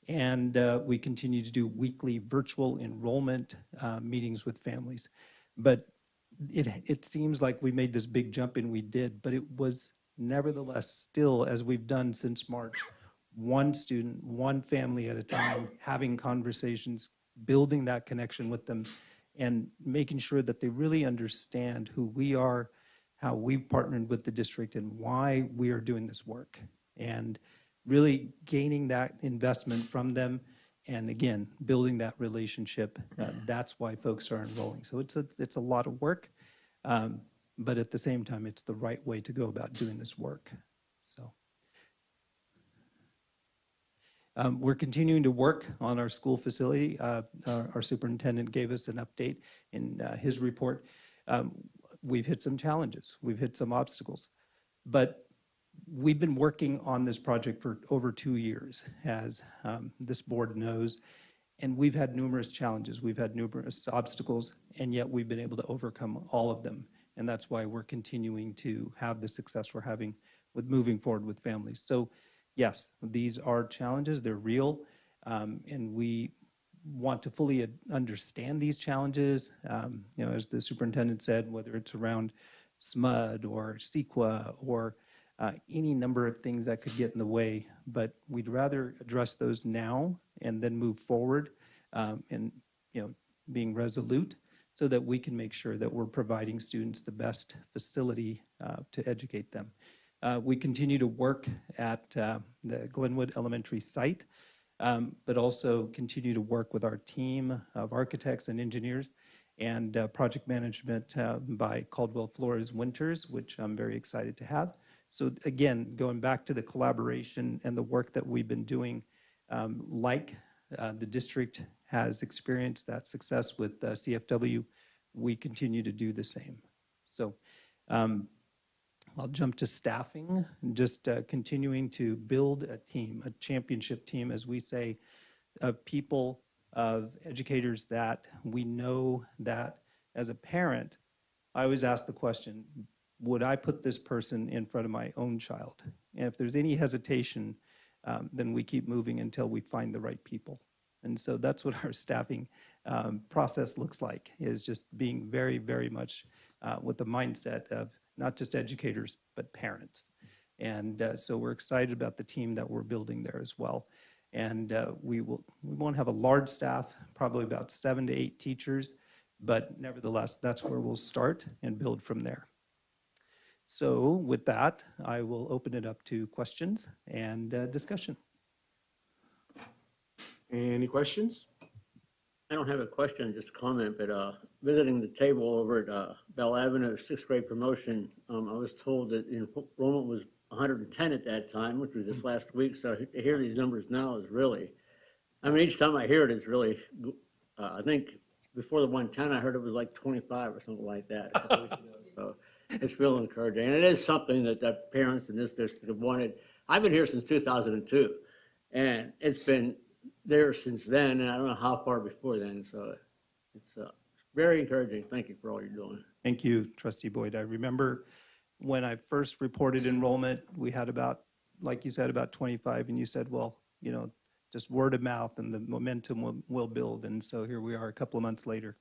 and we continue to do weekly virtual enrollment meetings with families. But it seems like we made this big jump, and we did, but it was nevertheless still, as we've done since March, one student, one family at a time, having conversations, building that connection with them, and making sure that they really understand who we are, how we've partnered with the district, and why we are doing this work. And really gaining that investment from them, and again, building that relationship. That's why folks are enrolling. So it's a lot of work, but at the same time, it's the right way to go about doing this work. So. We're continuing to work on our school facility. Our superintendent gave us an update in his report. We've hit some challenges. We've hit some obstacles. But we've been working on this project for over 2 years, as this board knows, and we've had numerous challenges. We've had numerous obstacles, and yet we've been able to overcome all of them. And that's why we're continuing to have the success we're having with moving forward with families. So yes, these are challenges, they're real, and we want to fully understand these challenges. As the superintendent said, whether it's around SMUD or CEQA or any number of things that could get in the way, but we'd rather address those now and then move forward and being resolute so that we can make sure that we're providing students the best facility to educate them. We continue to work at the Glenwood Elementary site, but also continue to work with our team of architects and engineers and project management by Caldwell Flores Winters, which I'm very excited to have. So again, going back to the collaboration and the work that we've been doing, the district has experienced that success with CFW, we continue to do the same. So I'll jump to staffing, just continuing to build a team, a championship team, as we say, of people, of educators that we know that as a parent, I always ask the question, would I put this person in front of my own child? And if there's any hesitation, then we keep moving until we find the right people. And so that's what our staffing process looks like, is just being very, very much with the mindset of not just educators, but parents. And so we're excited about the team that we're building there as well. And we won't have a large staff, probably about 7 to 8 teachers, but nevertheless, that's where we'll start and build from there. So with that, I will open it up to questions and discussion. Any questions? I don't have a question, just a comment, but visiting the table over at Bell Avenue, 6th grade promotion, I was told that enrollment was 110 at that time, which was just last week. So to hear these numbers now is really, I mean, each time I hear it, it's really, I think before the 110, I heard it was like 25 or something like that a couple weeks ago. So it's real encouraging. And it is something that parents in this district have wanted. I've been here since 2002, and it's been there since then, and I don't know how far before then. So it's very encouraging. Thank you for all you're doing. Thank you, Trustee Boyd. I remember when I first reported enrollment, we had about, like you said, about 25, and you said, well, just word of mouth and the momentum will build. And so here we are a couple of months later.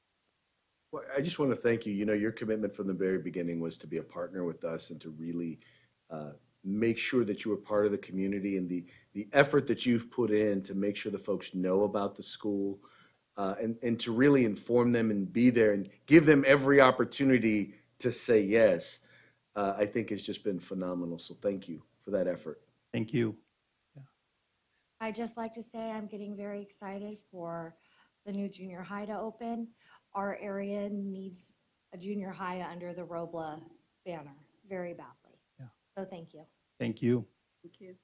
Well, I just want to thank you. Your commitment from the very beginning was to be a partner with us and to really make sure that you were part of the community, and the effort that you've put in to make sure the folks know about the school and to really inform them and be there and give them every opportunity to say yes, I think has just been phenomenal. So thank you for that effort. Thank you. I'd just like to say I'm getting very excited for the new junior high to open. Our area needs a junior high under the Robla banner very badly. Yeah. So thank you. Thank you. Thank you.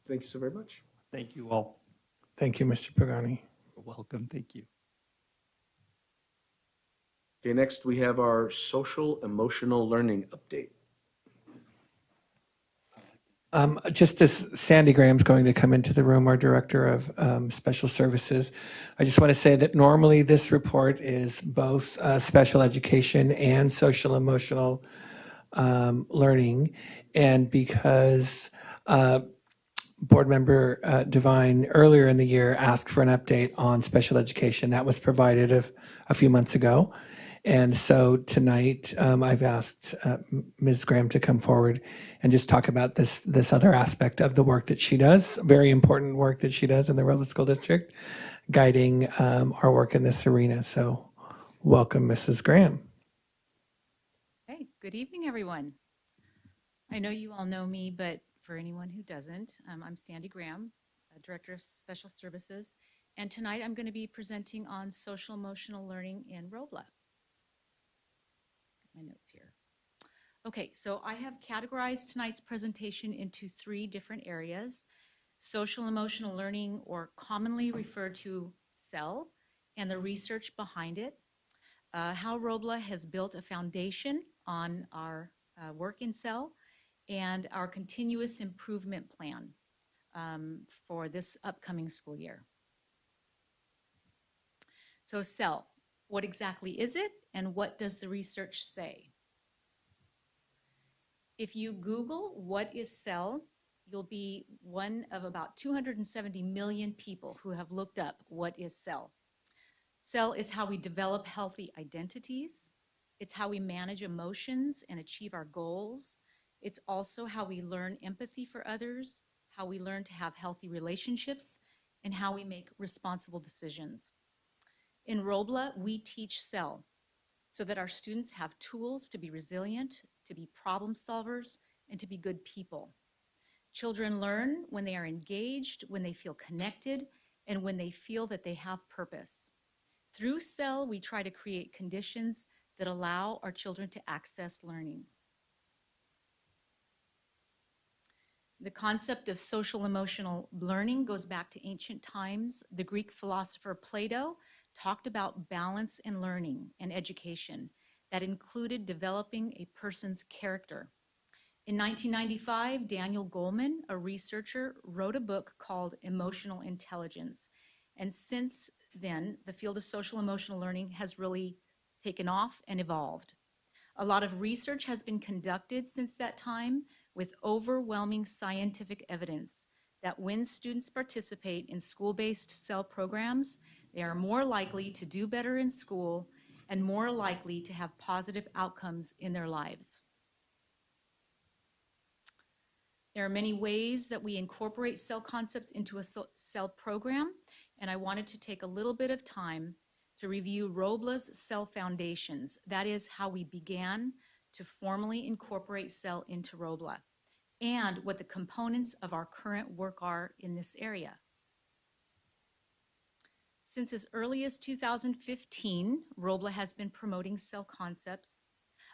Thank you so very much. Thank you all. Thank you, Mr. Pagani. You're welcome. Thank you. Okay, next we have our social emotional learning update. Just as Sandy Graham's going to come into the room, our Director of Special Services, I just want to say that normally this report is both special education and social emotional learning. And because Board Member Devine earlier in the year asked for an update on special education, that was provided a few months ago. And so tonight, I've asked Ms. Graham to come forward and just talk about this other aspect of the work that she does, very important work that she does in the Robo School District, guiding our work in this arena. So welcome, Mrs. Graham. Hey, good evening, everyone. I know you all know me, but for anyone who doesn't, I'm Sandy Graham, Director of Special Services, and tonight I'm going to be presenting on social emotional learning in Robla. My notes here. Okay, so I have categorized tonight's presentation into 3 different areas: social emotional learning, or commonly referred to CEL, and the research behind it, how Robla has built a foundation on our work in CEL, and our continuous improvement plan for this upcoming school year. So CEL, what exactly is it, and what does the research say? If you Google what is CEL, you'll be one of about 270 million people who have looked up what is CEL. CEL is how we develop healthy identities. It's how we manage emotions and achieve our goals. It's also how we learn empathy for others, how we learn to have healthy relationships, and how we make responsible decisions. In Robla, we teach CEL so that our students have tools to be resilient, to be problem solvers, and to be good people. Children learn when they are engaged, when they feel connected, and when they feel that they have purpose. Through CEL, we try to create conditions that allow our children to access learning. The concept of social emotional learning goes back to ancient times. The Greek philosopher Plato talked about balance in learning and education that included developing a person's character. In 1995, Daniel Goleman, a researcher, wrote a book called Emotional Intelligence. And since then, the field of social emotional learning has really taken off and evolved. A lot of research has been conducted since that time with overwhelming scientific evidence that when students participate in school-based CEL programs, they are more likely to do better in school and more likely to have positive outcomes in their lives. There are many ways that we incorporate CEL concepts into a CEL program, and I wanted to take a little bit of time to review Robla's CEL foundations. That is how we began to formally incorporate CEL into Robla, and what the components of our current work are in this area. Since as early as 2015, Robla has been promoting CEL concepts.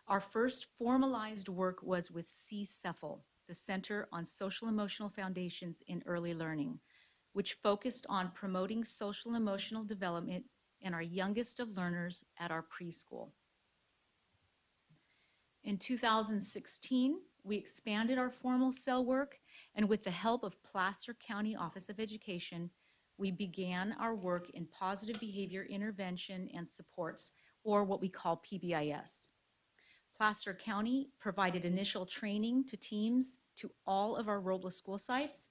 Our first formalized work was with Cspp, the Center on Social Emotional Foundations in Early Learning, which focused on promoting social emotional development in our youngest of learners at our preschool. In 2016, we expanded our formal CEL work, and with the help of Placer County Office of Education, we began our work in positive behavior intervention and supports, or what we call PBIS. Placer County provided initial training to teams to all of our Robla school sites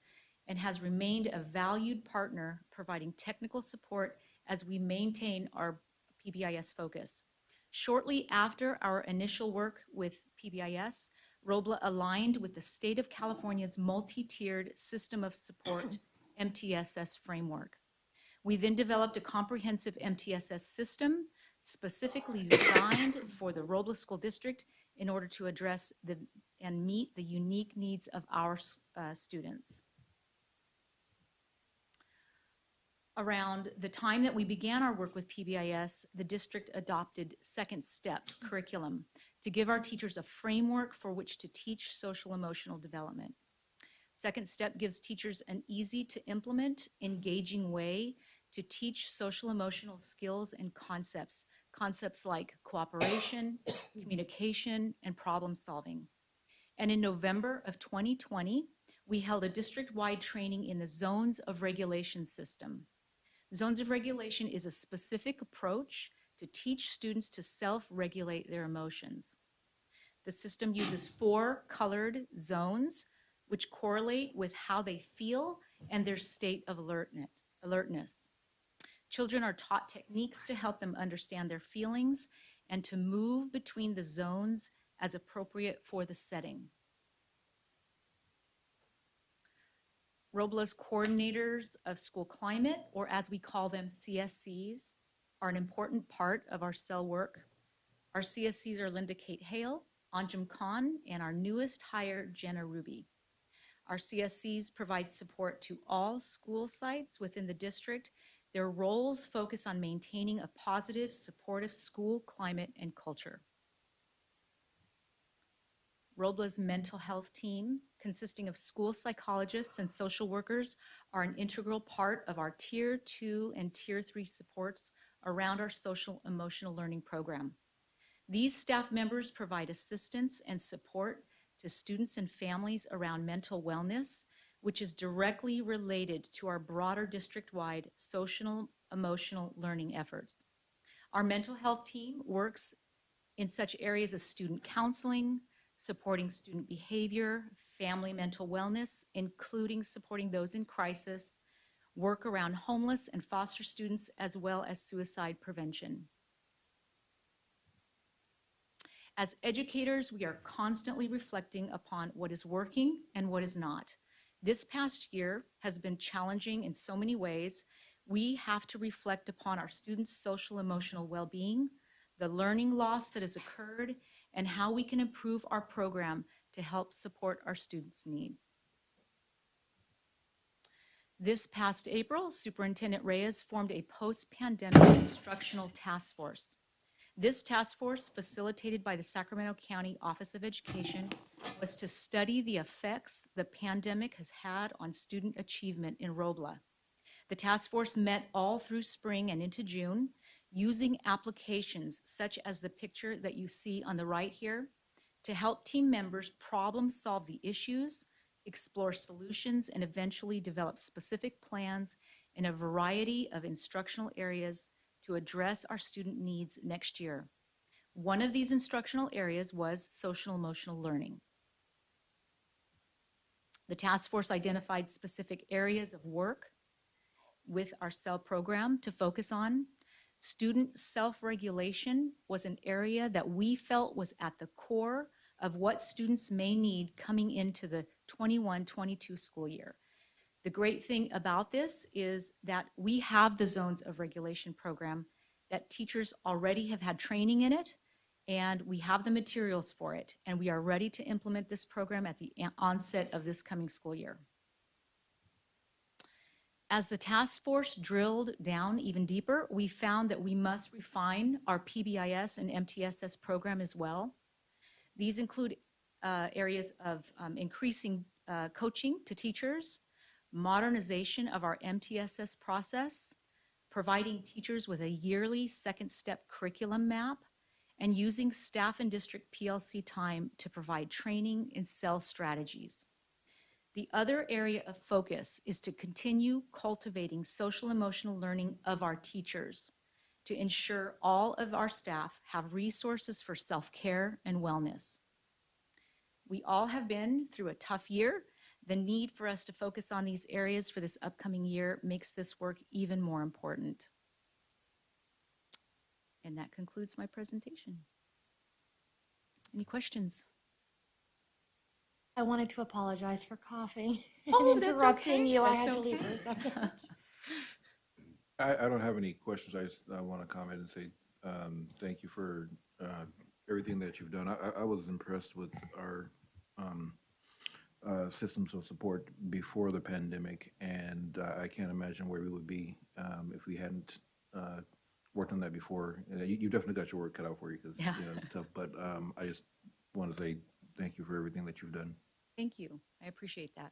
and has remained a valued partner providing technical support as we maintain our PBIS focus. Shortly after our initial work with PBIS, Robla aligned with the State of California's multi-tiered system of support MTSS framework. We then developed a comprehensive MTSS system specifically designed for the Robla School District in order to address and meet the unique needs of our students. Around the time that we began our work with PBIS, the district adopted Second Step curriculum to give our teachers a framework for which to teach social emotional development. Second Step gives teachers an easy to implement, engaging way to teach social emotional skills and concepts like cooperation, communication, and problem solving. And in November of 2020, we held a district-wide training in the Zones of Regulation system. Zones of Regulation is a specific approach to teach students to self-regulate their emotions. The system uses 4 colored zones, which correlate with how they feel and their state of alertness. Children are taught techniques to help them understand their feelings and to move between the zones as appropriate for the setting. Robla's coordinators of school climate, or as we call them, CSCs, are an important part of our cell work. Our CSCs are Linda Kate Hale, Anjum Khan, and our newest hire, Jenna Ruby. Our CSCs provide support to all school sites within the district. Their roles focus on maintaining a positive, supportive school climate and culture. Robla's mental health team, consisting of school psychologists and social workers, are an integral part of our Tier 2 and Tier 3 supports around our social emotional learning program. These staff members provide assistance and support to students and families around mental wellness, which is directly related to our broader district-wide social emotional learning efforts. Our mental health team works in such areas as student counseling, supporting student behavior, family mental wellness, including supporting those in crisis, work around homeless and foster students, as well as suicide prevention. As educators, we are constantly reflecting upon what is working and what is not. This past year has been challenging in so many ways. We have to reflect upon our students' social emotional well-being, the learning loss that has occurred, and how we can improve our program to help support our students' needs. This past April, Superintendent Reyes formed a post-pandemic instructional task force. This task force, facilitated by the Sacramento County Office of Education, was to study the effects the pandemic has had on student achievement in Robla. The task force met all through spring and into June, using applications such as the picture that you see on the right here to help team members problem solve the issues, explore solutions, and eventually develop specific plans in a variety of instructional areas to address our student needs next year. One of these instructional areas was social emotional learning. The task force identified specific areas of work with our CEL program to focus on. Student self-regulation was an area that we felt was at the core of what students may need coming into the 21-22 school year. The great thing about this is that we have the Zones of Regulation program that teachers already have had training in it, and we have the materials for it, and we are ready to implement this program at the onset of this coming school year. As the task force drilled down even deeper, we found that we must refine our PBIS and MTSS program as well. These include areas of increasing coaching to teachers, modernization of our MTSS process, providing teachers with a yearly second step curriculum map, and using staff and district PLC time to provide training in CEL strategies. The other area of focus is to continue cultivating social emotional learning of our teachers to ensure all of our staff have resources for self-care and wellness. We all have been through a tough year. The need for us to focus on these areas for this upcoming year makes this work even more important. And that concludes my presentation. Any questions? I wanted to apologize for coughing Oh, and that's interrupting okay. you. I That's had to leave for okay. a second. I don't have any questions. I just want to comment and say thank you for everything that you've done. I was impressed with our systems of support before the pandemic, and I can't imagine where we would be if we hadn't worked on that before. You definitely got your work cut out for you because Yeah. it's tough. But I just want to say thank you for everything that you've done. Thank you. I appreciate that.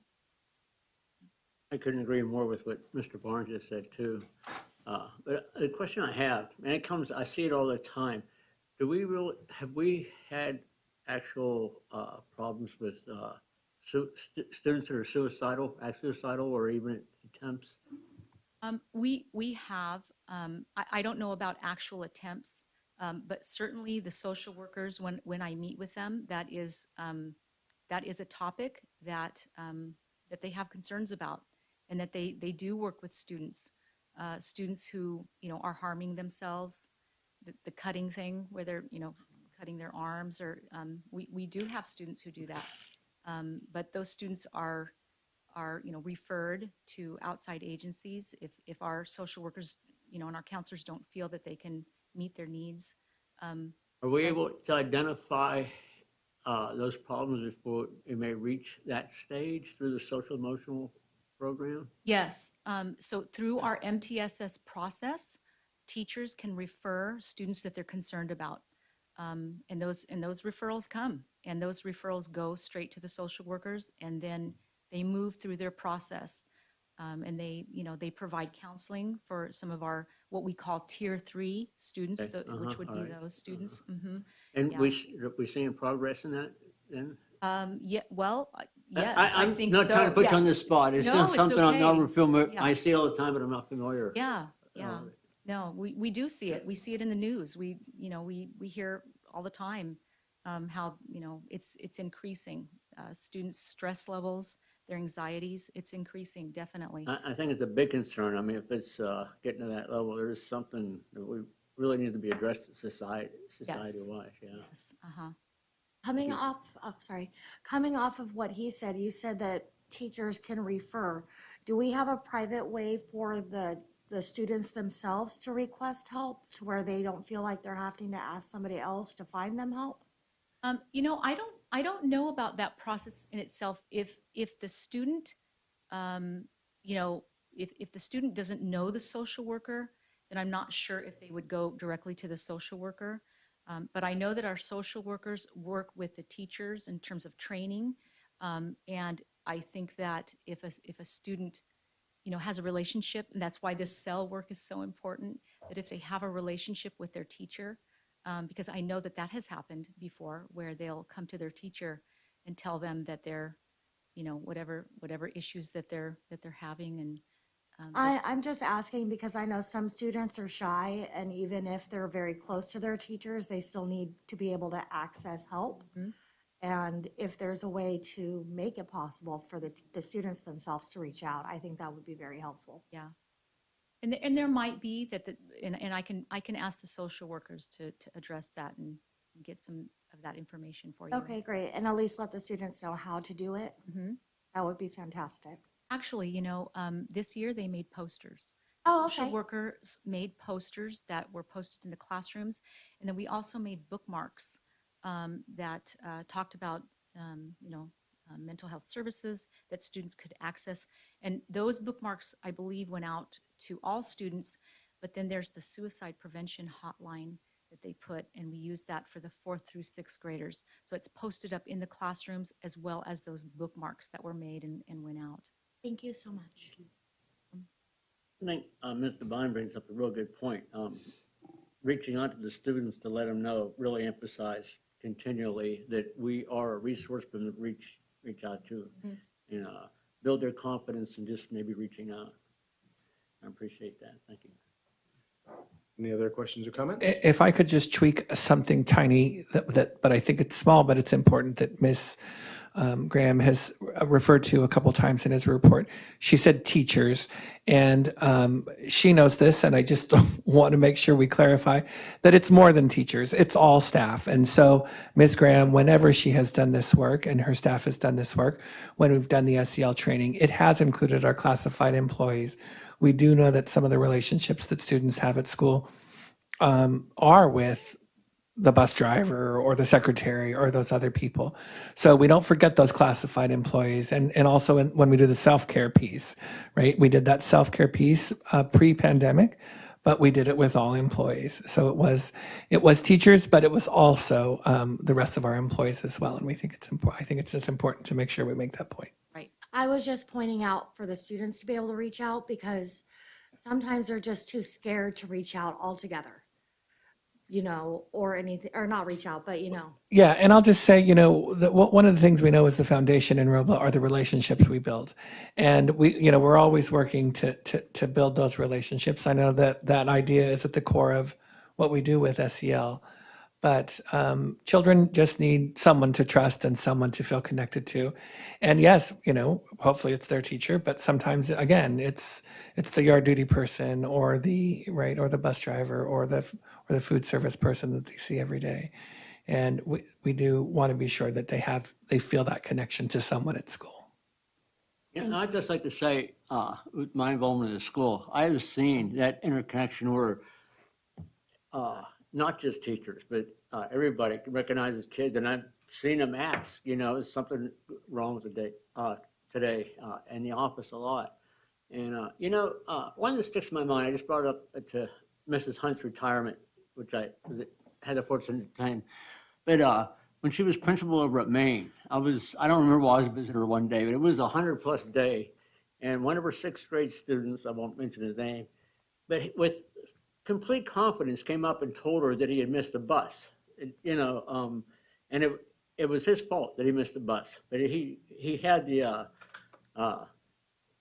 I couldn't agree more with what Mr. Barnes just said too. But the question I have, and it comes, I see it all the time. Have we had actual problems with students that are suicidal, act suicidal, or even attempts? We have, I don't know about actual attempts, but certainly the social workers, when I meet with them, that is a topic that, that they have concerns about, and that they do work with students, students who, are harming themselves, the cutting thing where they're, cutting their arms, or we do have students who do that. But those students are referred to outside agencies if our social workers, and our counselors don't feel that they can meet their needs. Are we able to identify those problems before it may reach that stage through the social emotional program? Yes. So through our MTSS process, teachers can refer students that they're concerned about. And those referrals come, and those referrals go straight to the social workers, and then they move through their process. And they provide counseling for some of our, what we call tier 3 students, Okay. which would All be right. those students. Mhm. And Yeah. we're seeing progress in that then? Yeah, well, yes, I'm think not so. trying to put Yeah. you on the spot. It's No, just it's something I'm okay. not familiar. Yeah. I see all the time, but I'm not familiar. Yeah, yeah. Uh, No, we do see it. We see it in the news. We hear all the time how, it's increasing. Students' stress levels, their anxieties, it's increasing, definitely. I think it's a big concern. I mean, if it's getting to that level, there is something that we really need to be addressed society-wise, yeah. Yes, uh-huh. Coming off of what he said, you said that teachers can refer. Do we have a private way for the students themselves to request help to where they don't feel like they're having to ask somebody else to find them help? I don't know about that process in itself. If the student, if the student doesn't know the social worker, then I'm not sure if they would go directly to the social worker. But I know that our social workers work with the teachers in terms of training. And I think that if a student, has a relationship, and that's why this cell work is so important, that if they have a relationship with their teacher, because I know that has happened before, where they'll come to their teacher and tell them that they're, whatever issues that they're having. And I'm just asking because I know some students are shy, and even if they're very close to their teachers, they still need to be able to access help. Mhm. And if there's a way to make it possible for the students themselves to reach out, I think that would be very helpful. Yeah. And there might be that, and I can ask the social workers to address that and get some of that information for you. Okay, great. And at least let the students know how to do it. Mhm. That would be fantastic. Actually, this year they made posters. Oh, Social okay. workers made posters that were posted in the classrooms. And then we also made bookmarks that talked about, mental health services that students could access. And those bookmarks, I believe, went out to all students. But then there's the suicide prevention hotline that they put, and we use that for the 4th through 6th graders. So it's posted up in the classrooms as well as those bookmarks that were made and went out. Thank you so much. I think Ms. Devine brings up a real good point. Reaching out to the students to let them know, really emphasize continually that we are a resource for them to reach out to, and build their confidence and just maybe reaching out. I appreciate that. Thank you. Any other questions or comments? If I could just tweak something tiny, but I think it's small, but it's important, that Ms. Graham has referred to a couple times in his report. She said teachers, and she knows this, and I just want to make sure we clarify that it's more than teachers. It's all staff. And so Ms. Graham, whenever she has done this work and her staff has done this work, when we've done the SEL training, it has included our classified employees. We do know that some of the relationships that students have at school are with the bus driver or the secretary or those other people. So we don't forget those classified employees. And also when we do the self-care piece, right? We did that self-care piece pre-pandemic, but we did it with all employees. So it was teachers, but it was also the rest of our employees as well. And we think it's important. I think it's just important to make sure we make that point. Right. I was just pointing out for the students to be able to reach out because sometimes they're just too scared to reach out altogether. or anything, or not reach out, but Yeah, and I'll just say, one of the things we know is the foundation in Robla are the relationships we build, and we're always working to build those relationships. I know that idea is at the core of what we do with SEL, but children just need someone to trust and someone to feel connected to, and yes, hopefully it's their teacher, but sometimes again it's the yard duty person or the bus driver or the food service person that they see every day. And we do want to be sure that they feel that connection to someone at school. Yeah, and I'd just like to say, with my involvement in the school, I have seen that interconnection where not just teachers, but everybody recognizes kids, and I've seen them ask, is something wrong with the day today in the office a lot. And one that sticks in my mind, I just brought up to Mrs. Hunt's retirement, which I had the fortunate time. But when she was principal over at Maine, I don't remember why I was a visitor one day, but it was 100+ day. And one of her 6th grade students, I won't mention his name, but with complete confidence came up and told her that he had missed a bus, and it was his fault that he missed the bus, but he had the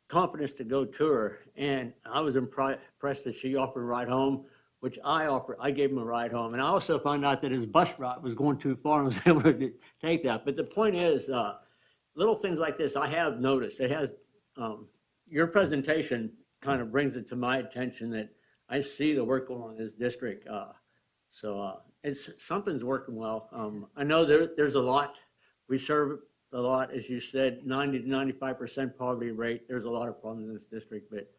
confidence to go to her, and I was impressed that she offered a ride home, which I gave him a ride home, and I also found out that his bus route was going too far and was able to take that. But the point is, little things like this I have noticed. It has your presentation kind of brings it to my attention that I see the work going on in this district. So something's working well. I know there's a lot. We serve a lot, as you said, 90 to 95% poverty rate. There's a lot of problems in this district, but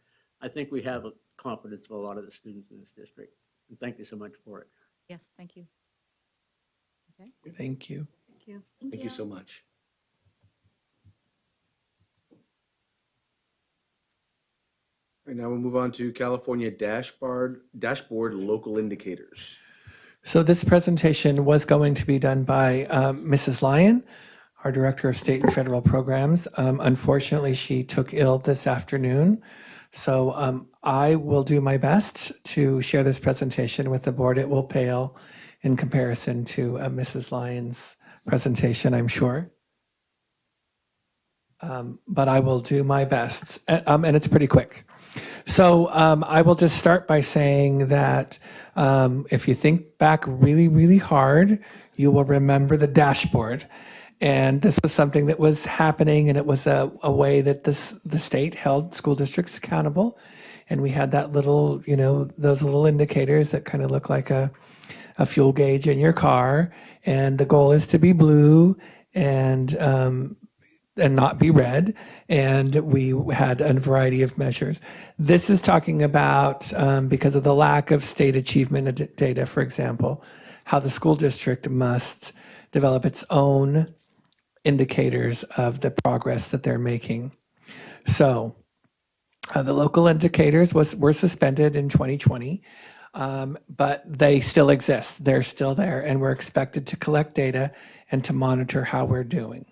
I think we have a confidence of a lot of the students in this district. And thank you so much for it. Yes, thank you. Okay. Thank you. Thank you. Thank you so much. All right, now we'll move on to California dashboard local indicators. So this presentation was going to be done by Mrs. Lyon, our Director of State and Federal Programs. Unfortunately, she took ill this afternoon. So I will do my best to share this presentation with the board. It will pale in comparison to Mrs. Lyon's presentation, I'm sure. But I will do my best, and it's pretty quick. So I will just start by saying that if you think back really, really hard, you will remember the dashboard. And this was something that was happening, and it was a way that the state held school districts accountable. And we had that little, those little indicators that kind of look like a fuel gauge in your car. And the goal is to be blue and not be red. And we had a variety of measures. This is talking about, because of the lack of state achievement data, for example, how the school district must develop its own indicators of the progress that they're making. So the local indicators were suspended in 2020, but they still exist. They're still there, and we're expected to collect data and to monitor how we're doing.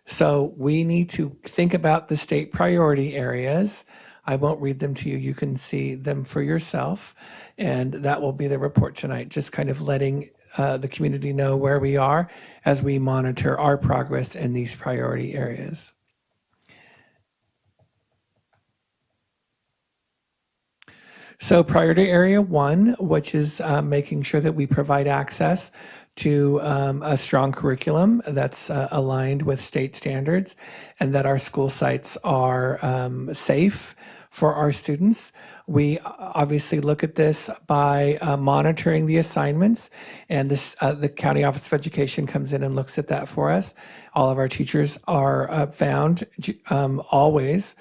So we need to think about the state priority areas. I won't read them to you. You can see them for yourself. And that will be the report tonight, just kind of letting the community know where we are as we monitor our progress in these priority areas. So priority area 1, which is making sure that we provide access to a strong curriculum that's aligned with state standards, and that our school sites are safe for our students. We obviously look at this by monitoring the assignments, and the County Office of Education comes in and looks at that for us. All of our teachers are found always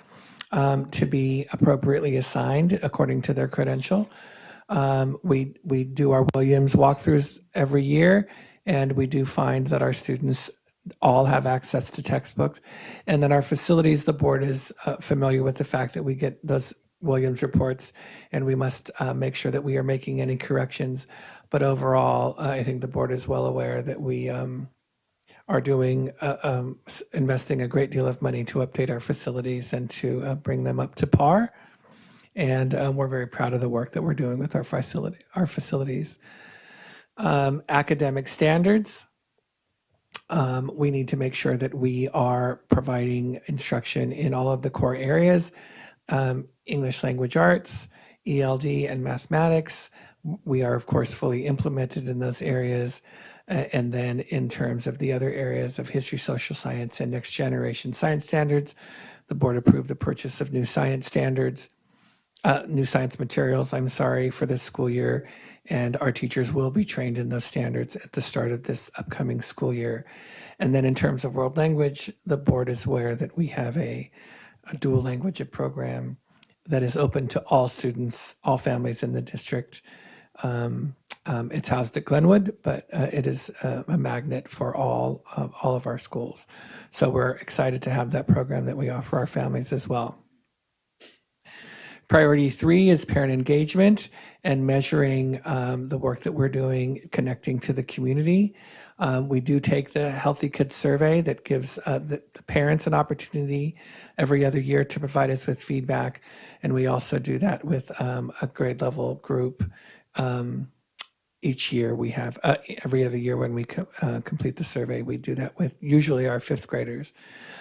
to be appropriately assigned according to their credential. We do our Williams walkthroughs every year, and we do find that our students all have access to textbooks. And then our facilities, the board is familiar with the fact that we get those Williams reports, and we must make sure that we are making any corrections. But overall, I think the board is well aware that we are doing investing a great deal of money to update our facilities and to bring them up to par. And we're very proud of the work that we're doing with our facilities. Academic standards. We need to make sure that we are providing instruction in all of the core areas, English language arts, ELD, and mathematics. We are, of course, fully implemented in those areas. And then in terms of the other areas of history, social science, and next generation science standards, the board approved the purchase of new science materials, for this school year. And our teachers will be trained in those standards at the start of this upcoming school year. And then in terms of world language, the board is aware that we have a dual language program that is open to all students, all families in the district. It's housed at Glenwood, but it is a magnet for all of our schools. So we're excited to have that program that we offer our families as well. Priority 3 is parent engagement and measuring the work that we're doing, connecting to the community. We do take the Healthy Kids survey that gives the parents an opportunity every other year to provide us with feedback. And we also do that with a grade level group. Each year we have, every other year when we complete the survey, we do that with usually our 5th graders.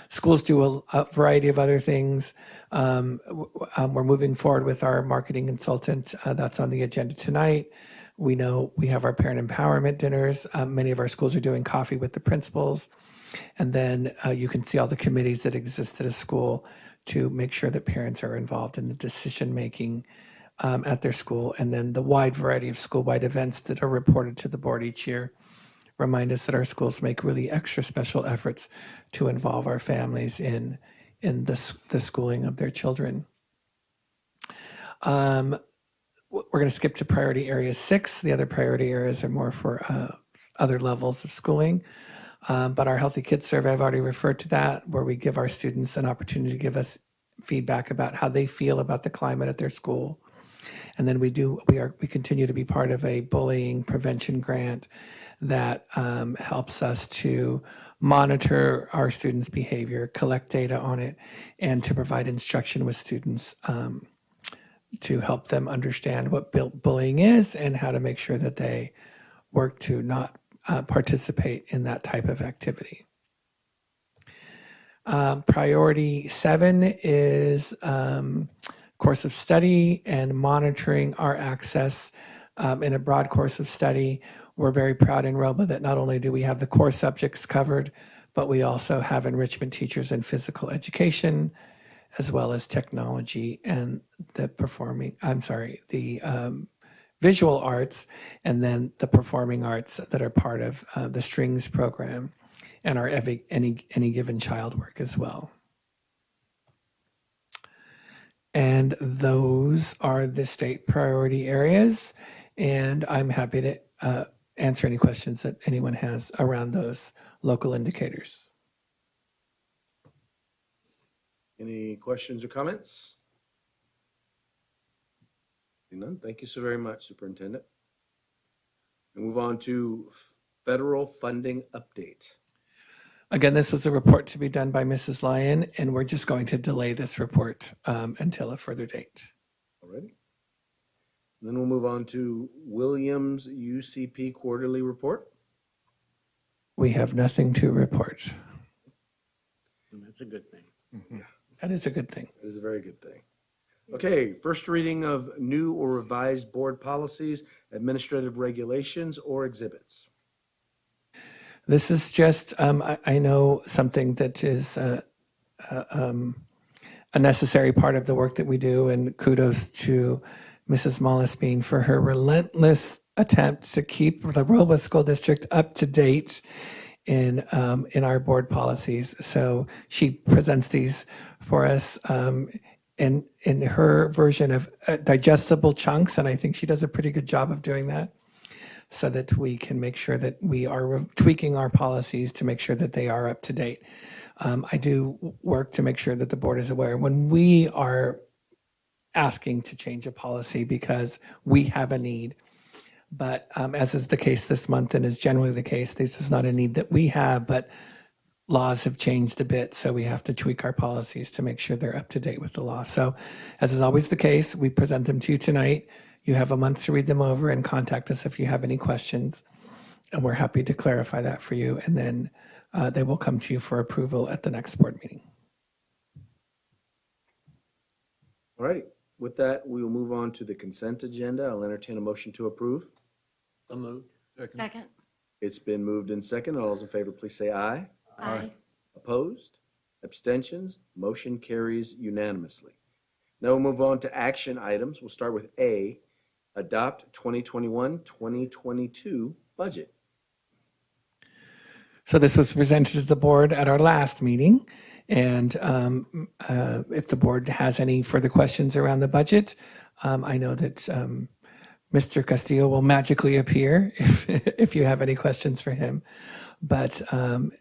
Schools do a variety of other things. We're moving forward with our marketing consultant. That's on the agenda tonight. We know we have our parent empowerment dinners. Many of our schools are doing coffee with the principals. And then you can see all the committees that exist at a school to make sure that parents are involved in the decision-making at their school. And then the wide variety of school-wide events that are reported to the board each year remind us that our schools make really extra special efforts to involve our families in the schooling of their children. We're going to skip to priority area 6. The other priority areas are more for other levels of schooling. But our Healthy Kids survey, I've already referred to that, where we give our students an opportunity to give us feedback about how they feel about the climate at their school. And then we continue to be part of a bullying prevention grant that helps us to monitor our students' behavior, collect data on it, and to provide instruction with students to help them understand what bullying is and how to make sure that they work to not participate in that type of activity. Priority 7 is course of study and monitoring our access in a broad course of study. We're very proud in Robla that not only do we have the core subjects covered, but we also have enrichment teachers in physical education, as well as technology and the visual arts, and then the performing arts that are part of the strings program and our any given child work as well. And those are the state priority areas. And I'm happy to answer any questions that anyone has around those local indicators. Any questions or comments? None. Thank you so very much, Superintendent. We'll move on to federal funding update. Again, this was a report to be done by Mrs. Lyon, and we're just going to delay this report until a further date. Alrighty. Then we'll move on to Williams UCP quarterly report. We have nothing to report. That's a good thing. Mm-hmm. That is a good thing. That is a very good thing. Okay, first reading of new or revised board policies, administrative regulations, or exhibits. This is just, I know something that is a necessary part of the work that we do, and kudos to Mrs. Mollisbean for her relentless attempt to keep the Robo School District up to date in our board policies. So she presents these for us in her version of digestible chunks, and I think she does a pretty good job of doing that, so that we can make sure that we are tweaking our policies to make sure that they are up to date. I do work to make sure that the board is aware when we are asking to change a policy because we have a need. But as is the case this month and is generally the case, this is not a need that we have, but laws have changed a bit, so we have to tweak our policies to make sure they're up to date with the law. So, as is always the case, we present them to you tonight. You have a month to read them over and contact us if you have any questions, and we're happy to clarify that for you. And then they will come to you for approval at the next board meeting. All right. With that, we will move on to the consent agenda. I'll entertain a motion to approve. So moved. Second. It's been moved in second. All those in favor, please say aye. Aye. Opposed? Abstentions? Motion carries unanimously. Now we'll move on to action items. We'll start with A, adopt 2021-2022 budget. So this was presented to the board at our last meeting. And if the board has any further questions around the budget, I know that Mr. Castillo will magically appear if you have any questions for him. But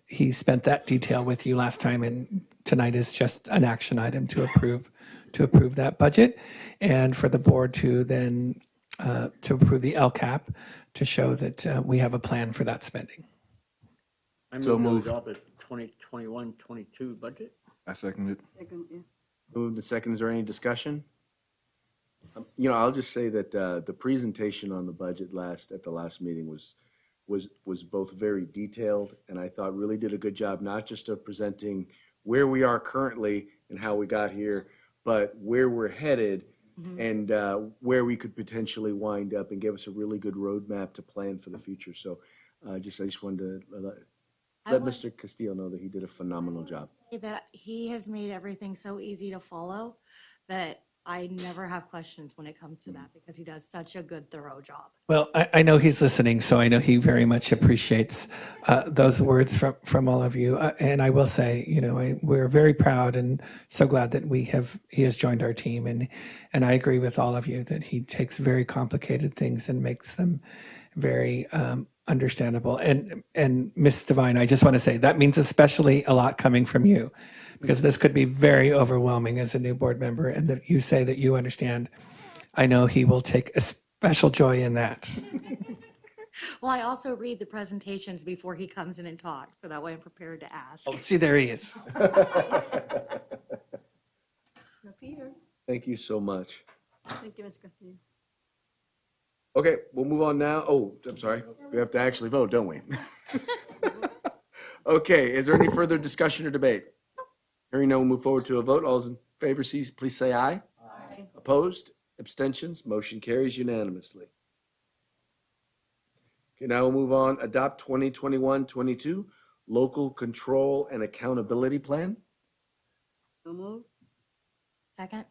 he spent that detail with you last time, and tonight is just an action item to approve that budget, and for the board to then to approve the LCAP to show that we have a plan for that spending. I So move moved. to adopt the 2021-22 budget. I second it. Second, yeah. Moved in second. Is there any discussion? I'll just say that the presentation on the budget at the last meeting was both very detailed, and I thought really did a good job, not just of presenting where we are currently and how we got here, but where we're headed and where we could potentially wind up, and gave us a really good roadmap to plan for the future. So I just wanted to let Mr. Castillo know that he did a phenomenal job. That he has made everything so easy to follow that I never have questions when it comes to that, because he does such a good, thorough job. Well, I know he's listening, so I know he very much appreciates those words from all of you. And I will say, we're very proud and so glad that he has joined our team. And I agree with all of you that he takes very complicated things and makes them very understandable. And Ms. Devine, I just want to say that means especially a lot coming from you, because this could be very overwhelming as a new board member, and that you say that you understand. I know he will take a special joy in that. Well, I also read the presentations before he comes in and talks, so that way I'm prepared to ask. Oh, see, there he is. Up here. Thank you so much. Thank you, Mr. Castillo. Okay, we'll move on now. Oh, I'm sorry. We have to actually vote, don't we? Okay, is there any further discussion or debate? Hearing none, we'll move forward to a vote. All those in favor, please say aye. Aye. Opposed? Abstentions? Motion carries unanimously. Okay, now we'll move on. Adopt 2021-22 Local Control and Accountability Plan. So moved. Second.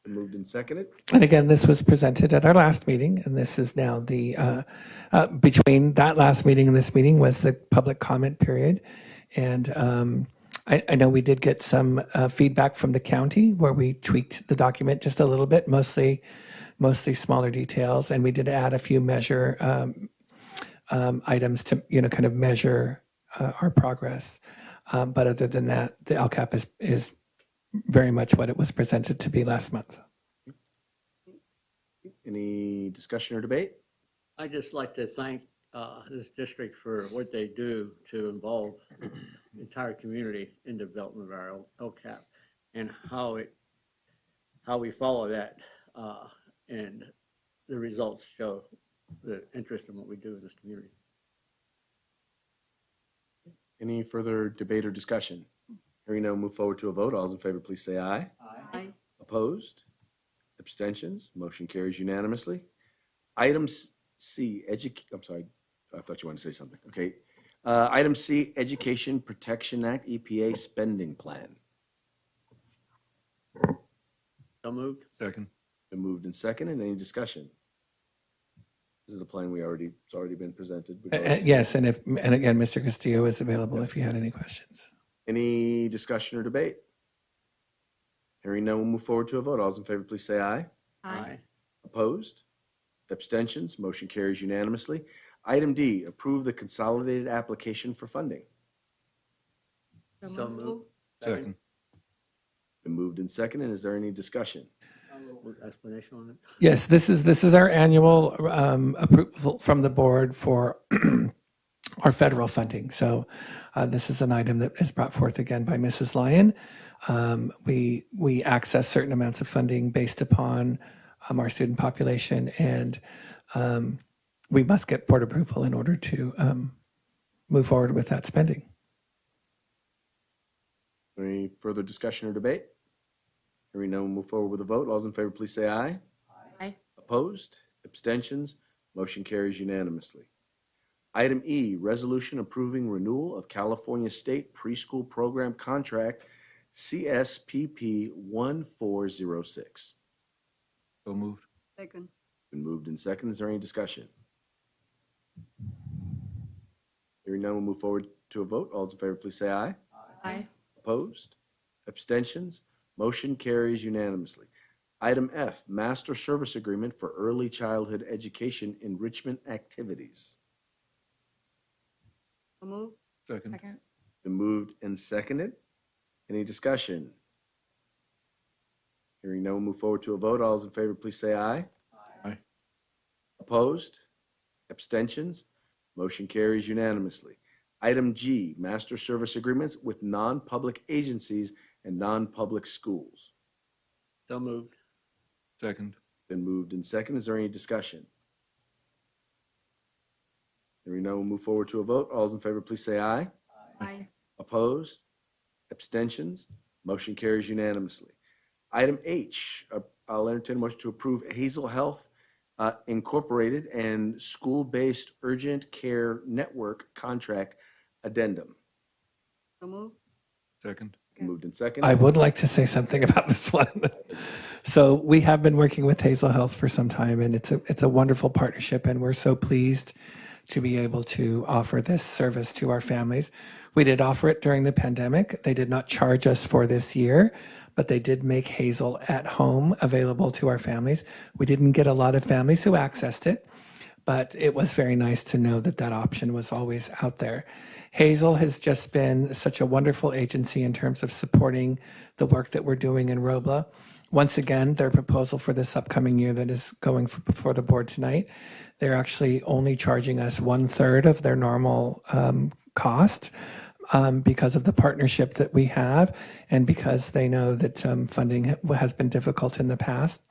Moved and seconded. And again, this was presented at our last meeting, and this is now the, between that last meeting and this meeting was the public comment period. And I know we did get some feedback from the county where we tweaked the document just a little bit, mostly smaller details. And we did add a few measure items to, kind of measure our progress. But other than that, the LCAP is very much what it was presented to be last month. Any discussion or debate? I'd just like to thank this district for what they do to involve the entire community in development of our LCAP, and how we follow that, and the results show the interest in what we do in this community. Any further debate or discussion? Hearing none, move forward to a vote. All those in favor, please say aye. Aye. Opposed? Abstentions? Motion carries unanimously. Item C, I'm sorry, I thought you wanted to say something. Okay. Item C, Education Protection Act, EPA spending plan. So moved. Second. Been moved and seconded. Any discussion? This is the plan it's already been presented. Yes, and again, Mr. Castillo is available if you had any questions. Any discussion or debate? Hearing none, we'll move forward to a vote. All those in favor, please say aye. Aye. Opposed? Abstentions? Motion carries unanimously. Item D, approve the consolidated application for funding. So moved. Second. Been moved and seconded. Is there any discussion? Explanation on it? Yes, this is our annual approval from the board for or federal funding. So this is an item that is brought forth again by Mrs. Lyon. We access certain amounts of funding based upon our student population, and we must get board approval in order to move forward with that spending. Any further discussion or debate? Hearing none, we'll move forward with a vote. All those in favor, please say aye. Aye. Opposed? Abstentions? Motion carries unanimously. Item E, resolution approving renewal of California State Preschool Program Contract CSPP 1406. So moved. Second. Been moved and seconded. Is there any discussion? Hearing none, we'll move forward to a vote. All those in favor, please say aye. Aye. Opposed? Abstentions? Motion carries unanimously. Item F, Master Service Agreement for Early Childhood Education Enrichment Activities. So move. Second. Second. Been moved and seconded. Any discussion? Hearing none, we'll move forward to a vote. All those in favor, please say aye. Aye. Opposed? Abstentions? Motion carries unanimously. Item G, Master Service Agreements with non-public agencies and non-public schools. So moved. Second. Been moved and seconded. Is there any discussion? Hearing none, we'll move forward to a vote. All those in favor, please say aye. Aye. Opposed? Abstentions? Motion carries unanimously. Item H, I'll entertain a motion to approve Hazel Health Incorporated and School-Based Urgent Care Network Contract Addendum. So move. Second. Moved and seconded. I would like to say something about this one. So we have been working with Hazel Health for some time, and it's a wonderful partnership, and we're so pleased to be able to offer this service to our families. We did offer it during the pandemic. They did not charge us for this year, but they did make Hazel at Home available to our families. We didn't get a lot of families who accessed it, but it was very nice to know that that option was always out there. Hazel has just been such a wonderful agency in terms of supporting the work that we're doing in Robla. Once again, their proposal for this upcoming year that is going before the board tonight, they're actually only charging us 1/3 of their normal cost because of the partnership that we have and because they know that funding has been difficult in the past.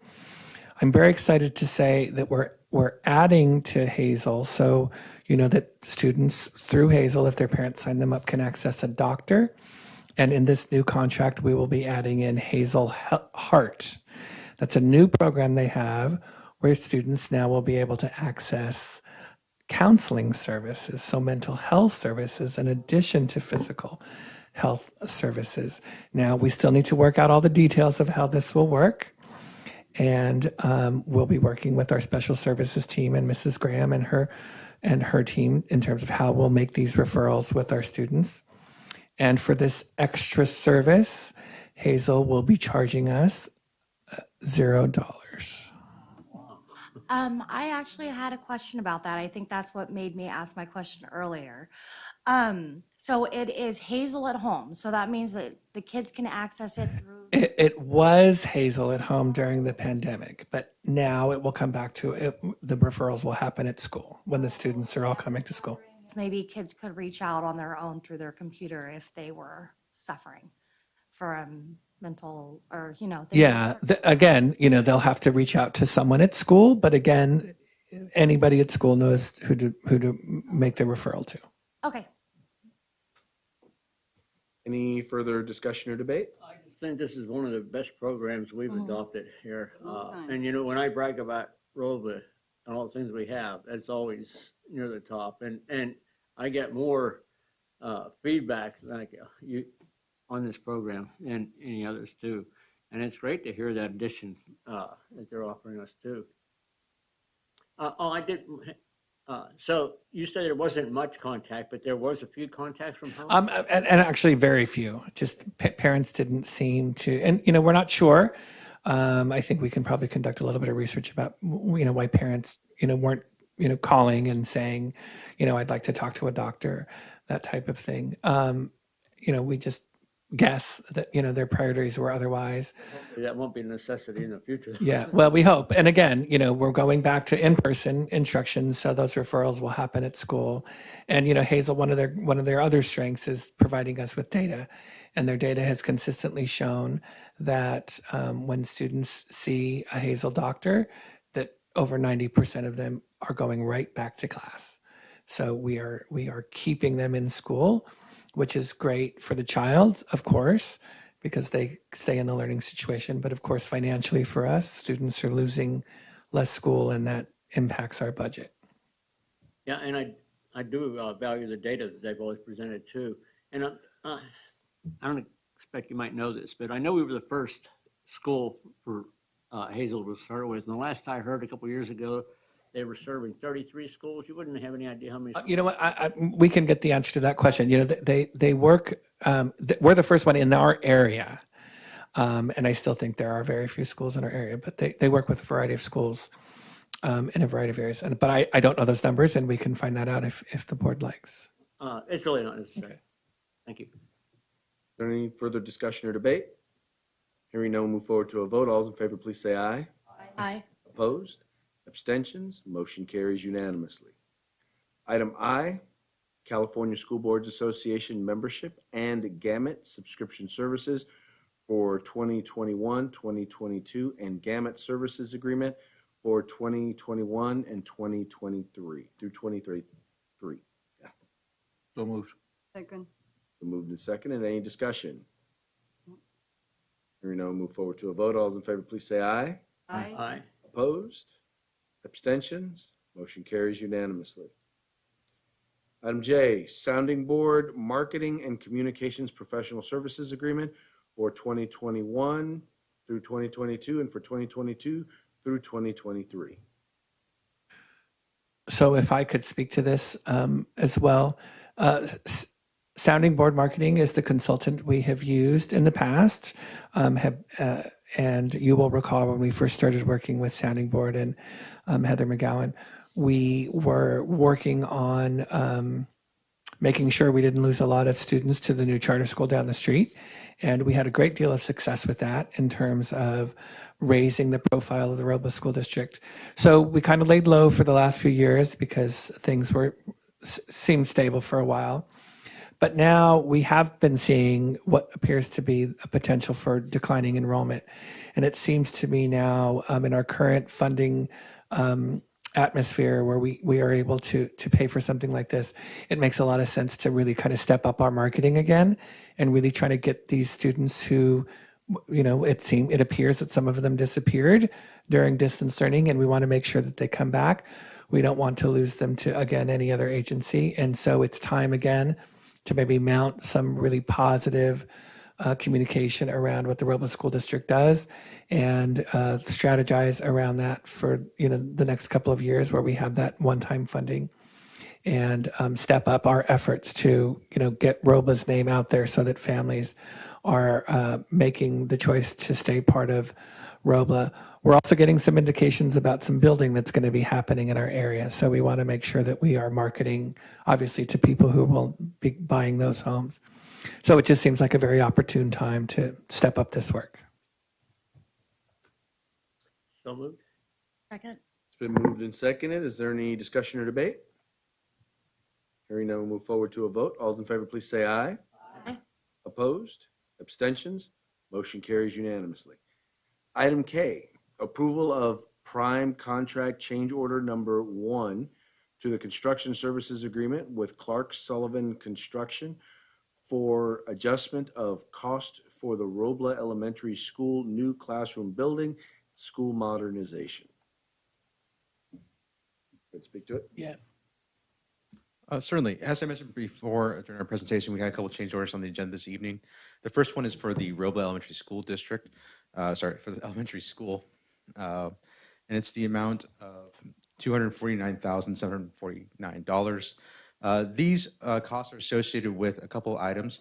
I'm very excited to say that we're adding to Hazel, so you know that students through Hazel, if their parents sign them up, can access a doctor. And in this new contract, we will be adding in Hazel Heart. That's a new program they have where students now will be able to access counseling services, so mental health services in addition to physical health services. Now, we still need to work out all the details of how this will work. And we'll be working with our special services team and Mrs. Graham and her team in terms of how we'll make these referrals with our students. And for this extra service, Hazel will be charging us $0. I actually had a question about that. I think that's what made me ask my question earlier. So it is Hazel at Home. So that means that the kids can access it through. It was Hazel at Home during the pandemic, but now it will come back to it. The referrals will happen at school when the students are all coming to school. Maybe kids could reach out on their own through their computer if they were suffering from mental or, things Yeah. Again, they'll have to reach out to someone at school, but again, anybody at school knows who to make the referral to. Okay. Any further discussion or debate? I just think this is one of the best programs we've adopted here. Long time. And when I brag about Robo and all the things we have, that's always near the top. And I get more feedback like you on this program and any others too. And it's great to hear that addition that they're offering us too. So you said there wasn't much contact, but there was a few contacts from home? And actually very few. Just parents didn't seem to, and we're not sure. I think we can probably conduct a little bit of research about why parents weren't calling and saying I'd like to talk to a doctor, that type of thing. We just guess that, their priorities were otherwise. Hopefully that won't be a necessity in the future. Yeah, well, we hope. And again, we're going back to in-person instruction, so those referrals will happen at school. And Hazel, one of their other strengths is providing us with data, and their data has consistently shown that when students see a Hazel doctor, that over 90% of them are going right back to class. So we are keeping them in school, which is great for the child, of course, because they stay in the learning situation. But of course, financially for us, students are losing less school, and that impacts our budget. Yeah, and I do value the data that they've always presented too. And I don't expect you might know this, but I know we were the first school for Hazel to start with. And the last I heard a couple years ago, they were serving 33 schools. You wouldn't have any idea how many. You know what? We can get the answer to that question. They work. We're the first one in our area, and I still think there are very few schools in our area. But they work with a variety of schools in a variety of areas. But I don't know those numbers, and we can find that out if the board likes. It's really not necessary. Okay. Thank you. Is there any further discussion or debate? Hearing no one, move forward to a vote. All those in favor, please say aye. Aye. Opposed? Abstentions? Motion carries unanimously. Item I, California School Boards Association membership and Gamut subscription services for 2021, 2022, and Gamut services agreement for 2021 and 2023 through 2033. Yeah. So moved. Second. So moved and seconded. Any discussion? Hearing no one, move forward to a vote. All those in favor, please say aye. Aye. Aye. Opposed? Abstentions? Motion carries unanimously. Item J, Sounding Board Marketing and Communications Professional Services Agreement for 2021 through 2022 and for 2022 through 2023. So if I could speak to this as well. Sounding Board Marketing is the consultant we have used in the past. And you will recall when we first started working with Sounding Board and Heather McGowan, we were working on making sure we didn't lose a lot of students to the new charter school down the street. And we had a great deal of success with that in terms of raising the profile of the Robo School District. So we kind of laid low for the last few years because things seemed stable for a while. But now we have been seeing what appears to be a potential for declining enrollment. And it seems to me now in our current funding atmosphere where we are able to pay for something like this, it makes a lot of sense to really kind of step up our marketing again and really try to get these students who, it appears that some of them disappeared during distance learning, and we want to make sure that they come back. We don't want to lose them to, again, any other agency. And so it's time again to maybe mount some really positive communication around what the Robo School District does and strategize around that for the next couple of years where we have that one-time funding and step up our efforts to get Robo's name out there so that families are making the choice to stay part of Robla. We're also getting some indications about some building that's going to be happening in our area. So we want to make sure that we are marketing, obviously, to people who will be buying those homes. So it just seems like a very opportune time to step up this work. So moved. Second. It's been moved and seconded. Is there any discussion or debate? Hearing no one, move forward to a vote. All those in favor, please say aye. Aye. Opposed? Abstentions? Motion carries unanimously. Item K, approval of prime contract change order number 1 to the construction services agreement with Clark Sullivan Construction for adjustment of cost for the Robla Elementary School new classroom building, school modernization. Can I speak to it? Yeah. Certainly. As I mentioned before during our presentation, we had a couple of change orders on the agenda this evening. The first one is for the Robla Elementary School District, for the elementary school. And it's the amount of $249,749. These costs are associated with a couple of items,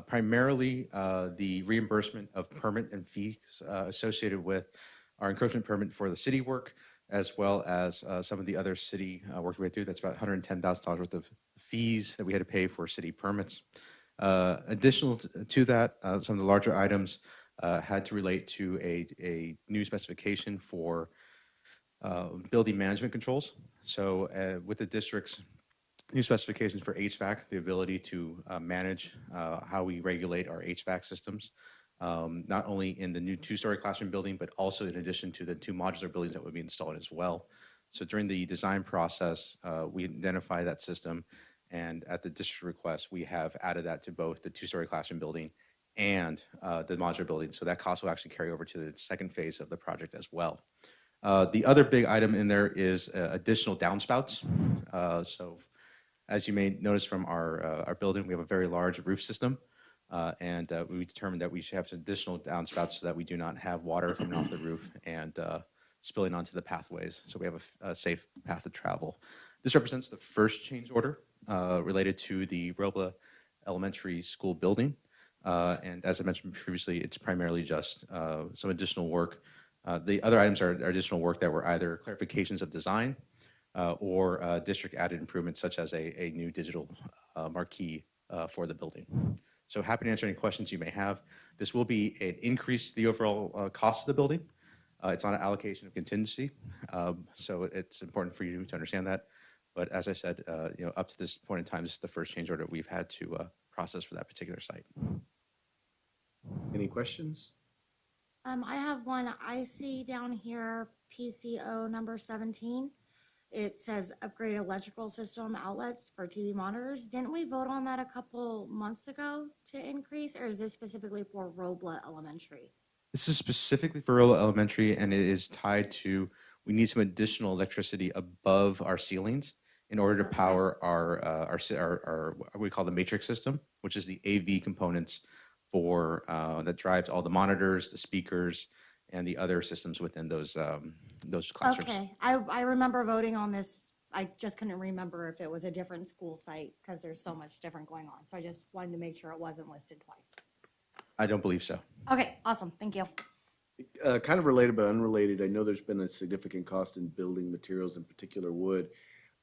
primarily the reimbursement of permit and fees associated with our encroachment permit for the city work, as well as some of the other city work we had to do. That's about $110,000 worth of fees that we had to pay for city permits. Additional to that, some of the larger items had to relate to a new specification for building management controls. So with the district's new specifications for HVAC, the ability to manage how we regulate our HVAC systems, not only in the new two-story classroom building, but also in addition to the 2 modular buildings that would be installed as well. So during the design process, we identify that system, and at the district request, we have added that to both the 2-story classroom building and the modular building. So that cost will actually carry over to the second phase of the project as well. The other big item in there is additional downspouts. So as you may notice from our building, we have a very large roof system, and we determined that we should have some additional downspouts so that we do not have water coming off the roof and spilling onto the pathways, so we have a safe path of travel. This represents the first change order related to the Robla Elementary School building, and as I mentioned previously, it's primarily just some additional work. The other items are additional work that were either clarifications of design or district added improvements such as a new digital marquee for the building. So happy to answer any questions you may have. This will be an increase to the overall cost of the building. It's not an allocation of contingency, so it's important for you to understand that. But as I said, up to this point in time, this is the first change order we've had to process for that particular site. Any questions? I have one. I see down here PCO number 17. It says upgrade electrical system outlets for TV monitors. Didn't we vote on that a couple months ago to increase, or is this specifically for Robla Elementary? This is specifically for Robo Elementary, and it is tied to, we need some additional electricity above our ceilings in order to power our what we call the matrix system, which is the AV components for that drives all the monitors, the speakers, and the other systems within those classrooms. Okay, I remember voting on this. I just couldn't remember if it was a different school site because there's so much different going on. So I just wanted to make sure it wasn't listed twice. I don't believe so. Okay, awesome. Thank you. Kind of related but unrelated, I know there's been a significant cost in building materials, in particular wood.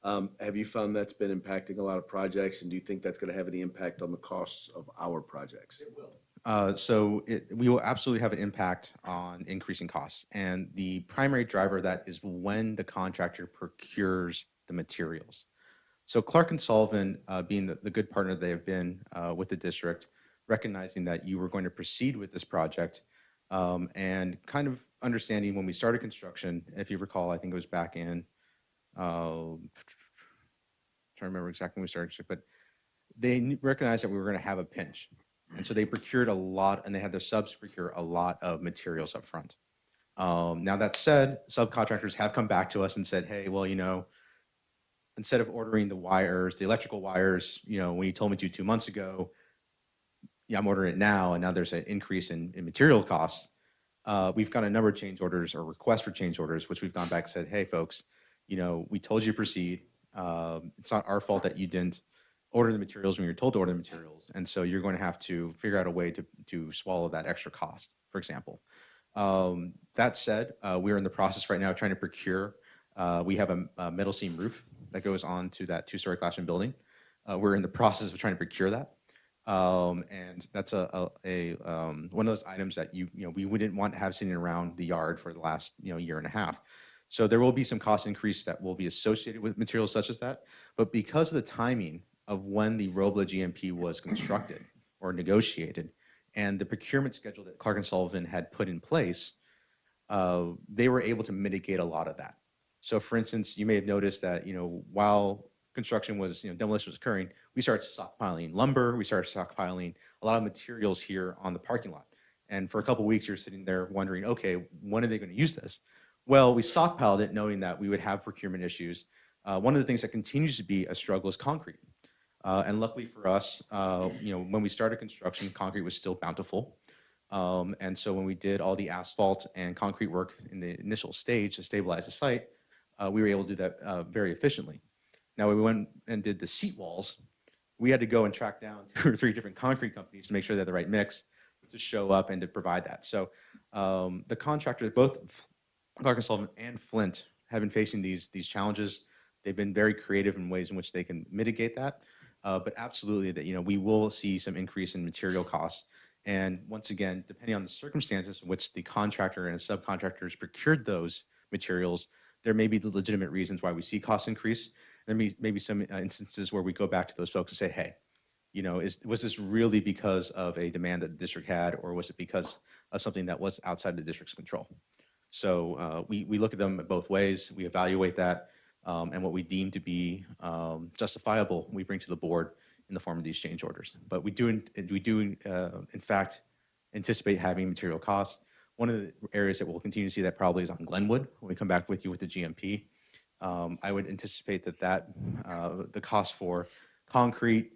Have you found that's been impacting a lot of projects, and do you think that's going to have any impact on the costs of our projects? It will. So we will absolutely have an impact on increasing costs. And the primary driver of that is when the contractor procures the materials. So Clark and Sullivan, being the good partner they have been with the district, recognizing that you were going to proceed with this project, and kind of understanding when we started construction, if you recall, I think it was back in, trying to remember exactly when we started, but they recognized that we were going to have a pinch. And so they procured a lot, and they had their subs procure a lot of materials up front. Now that said, subcontractors have come back to us and said, hey, well, instead of ordering the wires, the electrical wires, when you told me to 2 months ago, I'm ordering it now, and now there's an increase in material costs. We've got a number of change orders or requests for change orders, which we've gone back and said, hey, folks, we told you to proceed. It's not our fault that you didn't order the materials when you're told to order the materials. And so you're going to have to figure out a way to swallow that extra cost, for example. That said, we're in the process right now trying to procure. We have a metal seam roof that goes on to that 2-story classroom building. We're in the process of trying to procure that. And that's one of those items that we wouldn't want to have sitting around the yard for the last year and a half. So there will be some cost increase that will be associated with materials such as that. But because of the timing of when the Robla GMP was constructed or negotiated, and the procurement schedule that Clark and Sullivan had put in place, they were able to mitigate a lot of that. So, for instance, you may have noticed that while construction was, demolition was occurring, we started stockpiling lumber, we started stockpiling a lot of materials here on the parking lot. And for a couple of weeks, you're sitting there wondering, okay, when are they going to use this? Well, we stockpiled it knowing that we would have procurement issues. One of the things that continues to be a struggle is concrete. And luckily for us, when we started construction, concrete was still bountiful. And so when we did all the asphalt and concrete work in the initial stage to stabilize the site, we were able to do that very efficiently. Now, when we went and did the seat walls, we had to go and track down 2 or 3 different concrete companies to make sure they had the right mix to show up and to provide that. So the contractors, both Clark and Sullivan and Flint, have been facing these challenges. They've been very creative in ways in which they can mitigate that. But absolutely that, we will see some increase in material costs. And once again, depending on the circumstances in which the contractor and subcontractors procured those materials, there may be the legitimate reasons why we see costs increase. There may be some instances where we go back to those folks and say, hey, was this really because of a demand that the district had, or was it because of something that was outside the district's control? So we look at them both ways. We evaluate that, and what we deem to be justifiable, we bring to the board in the form of these change orders. But we do, in fact, anticipate having material costs. One of the areas that we'll continue to see that probably is on Glenwood when we come back with you with the GMP. I would anticipate that the cost for concrete,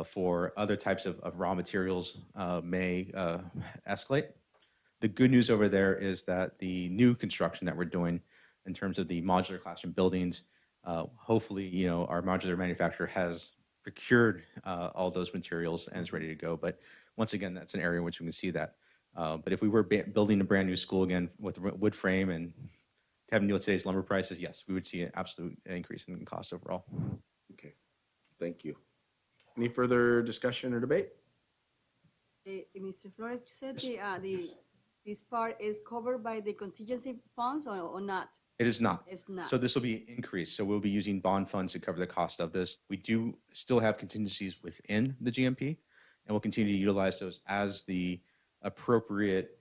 for other types of raw materials may escalate. The good news over there is that the new construction that we're doing in terms of the modular classroom buildings, hopefully, our modular manufacturer has procured all those materials and is ready to go. But once again, that's an area in which we can see that. But if we were building a brand new school again with wood frame and having to deal with today's lumber prices, yes, we would see an absolute increase in cost overall. Okay, thank you. Any further discussion or debate? Mr. Flores, you said this part is covered by the contingency funds or not? It is not. It's not. So this will be an increase. So we'll be using bond funds to cover the cost of this. We do still have contingencies within the GMP, and we'll continue to utilize those as the appropriate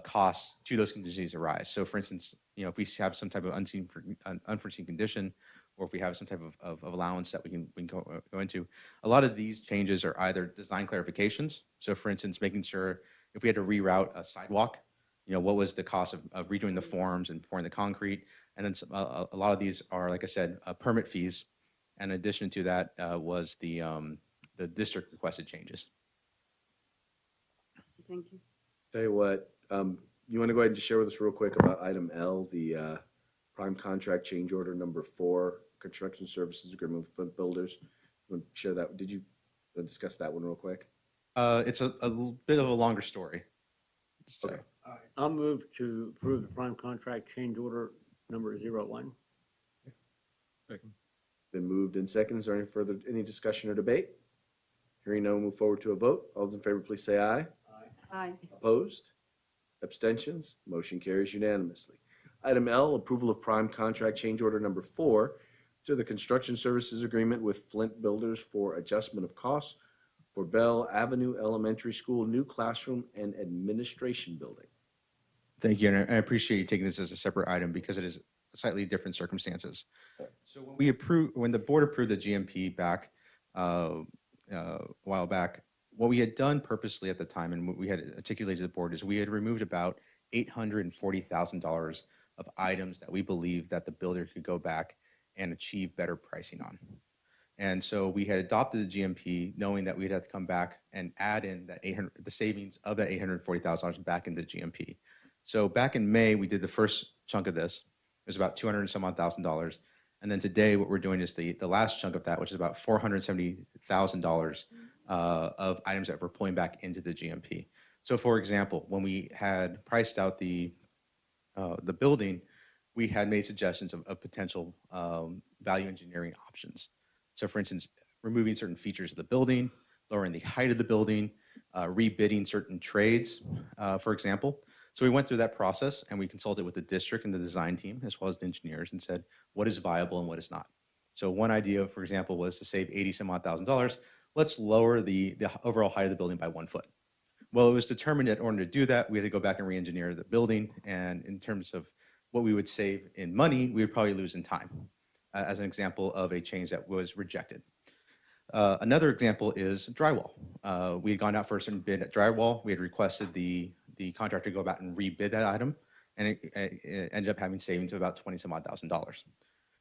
costs to those contingencies arise. So for instance, if we have some type of unforeseen condition, or if we have some type of allowance that we can go into, a lot of these changes are either design clarifications. So for instance, making sure if we had to reroute a sidewalk, what was the cost of redoing the forms and pouring the concrete? And then a lot of these are, like I said, permit fees. And in addition to that was the district requested changes. Thank you. Tell you what, you want to go ahead and just share with us real quick about item L, the prime contract change order number 4, construction services agreement with Flint Builders. You want to share that? Did you discuss that one real quick? It's a bit of a longer story. Okay. I'll move to approve the prime contract change order number 01. Been moved in second. Is there any discussion or debate? Hearing none, we'll move forward to a vote. All those in favor, please say aye. Aye. Opposed? Abstentions? Motion carries unanimously. Item L, approval of prime contract change order number 4 to the construction services agreement with Flint Builders for adjustment of costs for Bell Avenue Elementary School new classroom and administration building. Thank you, and I appreciate you taking this as a separate item because it is slightly different circumstances. So when the board approved the GMP back a while back, what we had done purposely at the time and what we had articulated to the board is we had removed about $840,000 of items that we believe that the builder could go back and achieve better pricing on. And so we had adopted the GMP knowing that we'd have to come back and add in that the savings of that $840,000 back into GMP. So back in May, we did the first chunk of this. It was about $200 and some odd thousand. And then today, what we're doing is the last chunk of that, which is about $470,000 of items that we're pulling back into the GMP. So for example, when we had priced out the building, we had made suggestions of potential value engineering options. So for instance, removing certain features of the building, lowering the height of the building, rebidding certain trades, for example. So we went through that process and we consulted with the district and the design team, as well as the engineers, and said, what is viable and what is not? So one idea, for example, was to save $80 some odd thousand. Let's lower the overall height of the building by 1 foot. Well, it was determined that in order to do that, we had to go back and re-engineer the building. And in terms of what we would save in money, we would probably lose in time, as an example of a change that was rejected. Another example is drywall. We had gone out for a certain bid at drywall. We had requested the contractor to go back and rebid that item, and it ended up having savings of about $20 some odd thousand.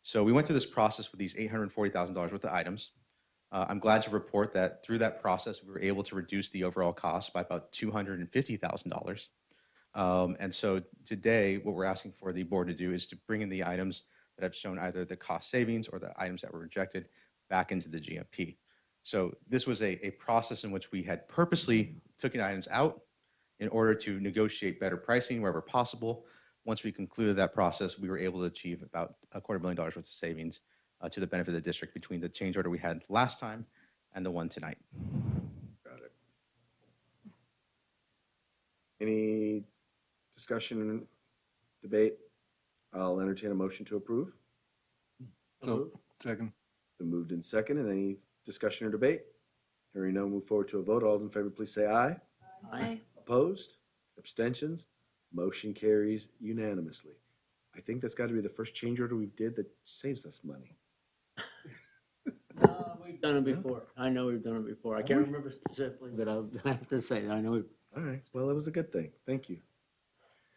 So we went through this process with these $840,000 worth of items. I'm glad to report that through that process, we were able to reduce the overall cost by about $250,000. And so today, what we're asking for the board to do is to bring in the items that have shown either the cost savings or the items that were rejected back into the GMP. So this was a process in which we had purposely taken items out in order to negotiate better pricing wherever possible. Once we concluded that process, we were able to achieve about $250,000 worth of savings to the benefit of the district between the change order we had last time and the one tonight. Got it. Any discussion, debate? I'll entertain a motion to approve. So, second. Been moved in second. And any discussion or debate? Hearing none, move forward to a vote. All those in favor, please say aye. Aye. Opposed? Abstentions? Motion carries unanimously. I think that's got to be the first change order we did that saves us money. We've done it before. I know we've done it before. I can't remember specifically, but I have to say, I know we've. All right. Well, it was a good thing. Thank you.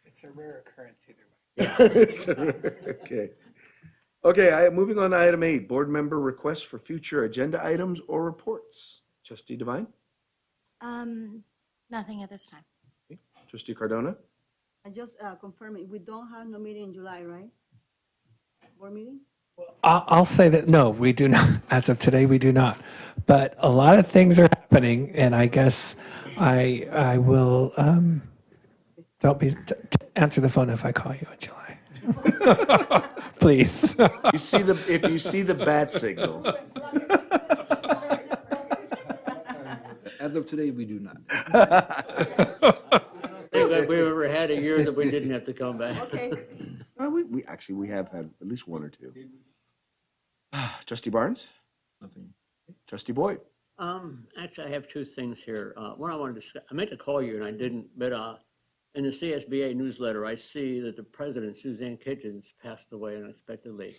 It's a rare occurrence either way. Okay. Okay, moving on to item 8, board member requests for future agenda items or reports. Trustee Devine? Nothing at this time. Trustee Cardona? I just confirming, we don't have no meeting in July, right? Board meeting? I'll say that, no, we do not. As of today, we do not. But a lot of things are happening, and I guess I will, don't be, answer the phone if I call you in July. Please. If you see the bat signal. As of today, we do not. I think that we've ever had a year that we didn't have to come back. Okay. We have had at least one or two. Trustee Barnes? Nothing. Trustee Boyd? Actually, I have two things here. One I wanted to, I meant to call you and I didn't, but in the CSBA newsletter, I see that the president, Suzanne Kitchens, passed away unexpectedly.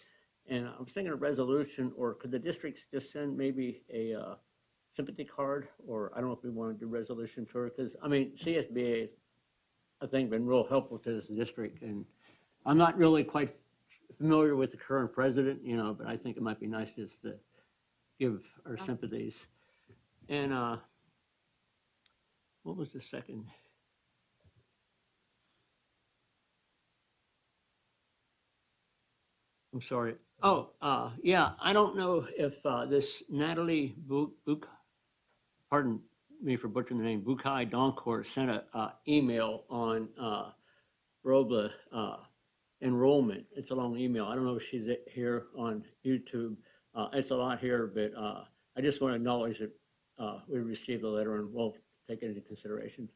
And I'm thinking a resolution, or could the districts just send maybe a sympathy card? Or I don't know if we want to do resolution to her, because, I mean, CSBA has, I think, been real helpful to this district. And I'm not really quite familiar with the current president, but I think it might be nice just to give our sympathies. And what was the second? I'm sorry. Oh, yeah, I don't know if this Natalie pardon me for butchering the name, Bukai Doncourt sent an email on Robla enrollment. It's a long email. I don't know if she's here on YouTube. It's a lot here, but I just want to acknowledge that we received the letter and we'll take it into consideration.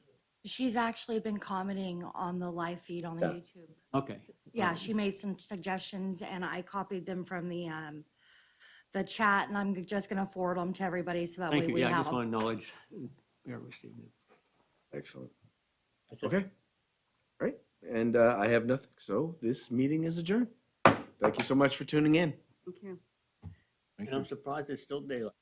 She's actually been commenting on the live feed on the YouTube. Okay. Yeah, she made some suggestions and I copied them from the chat, and I'm just gonna forward them to everybody so that way Thank you. we Yeah, I have just them. want to acknowledge we are receiving it. Excellent. That's it. Okay. All right. And I have nothing. So this meeting is adjourned. Thank you so much for tuning in. Thank you. And I'm surprised it's still daylight.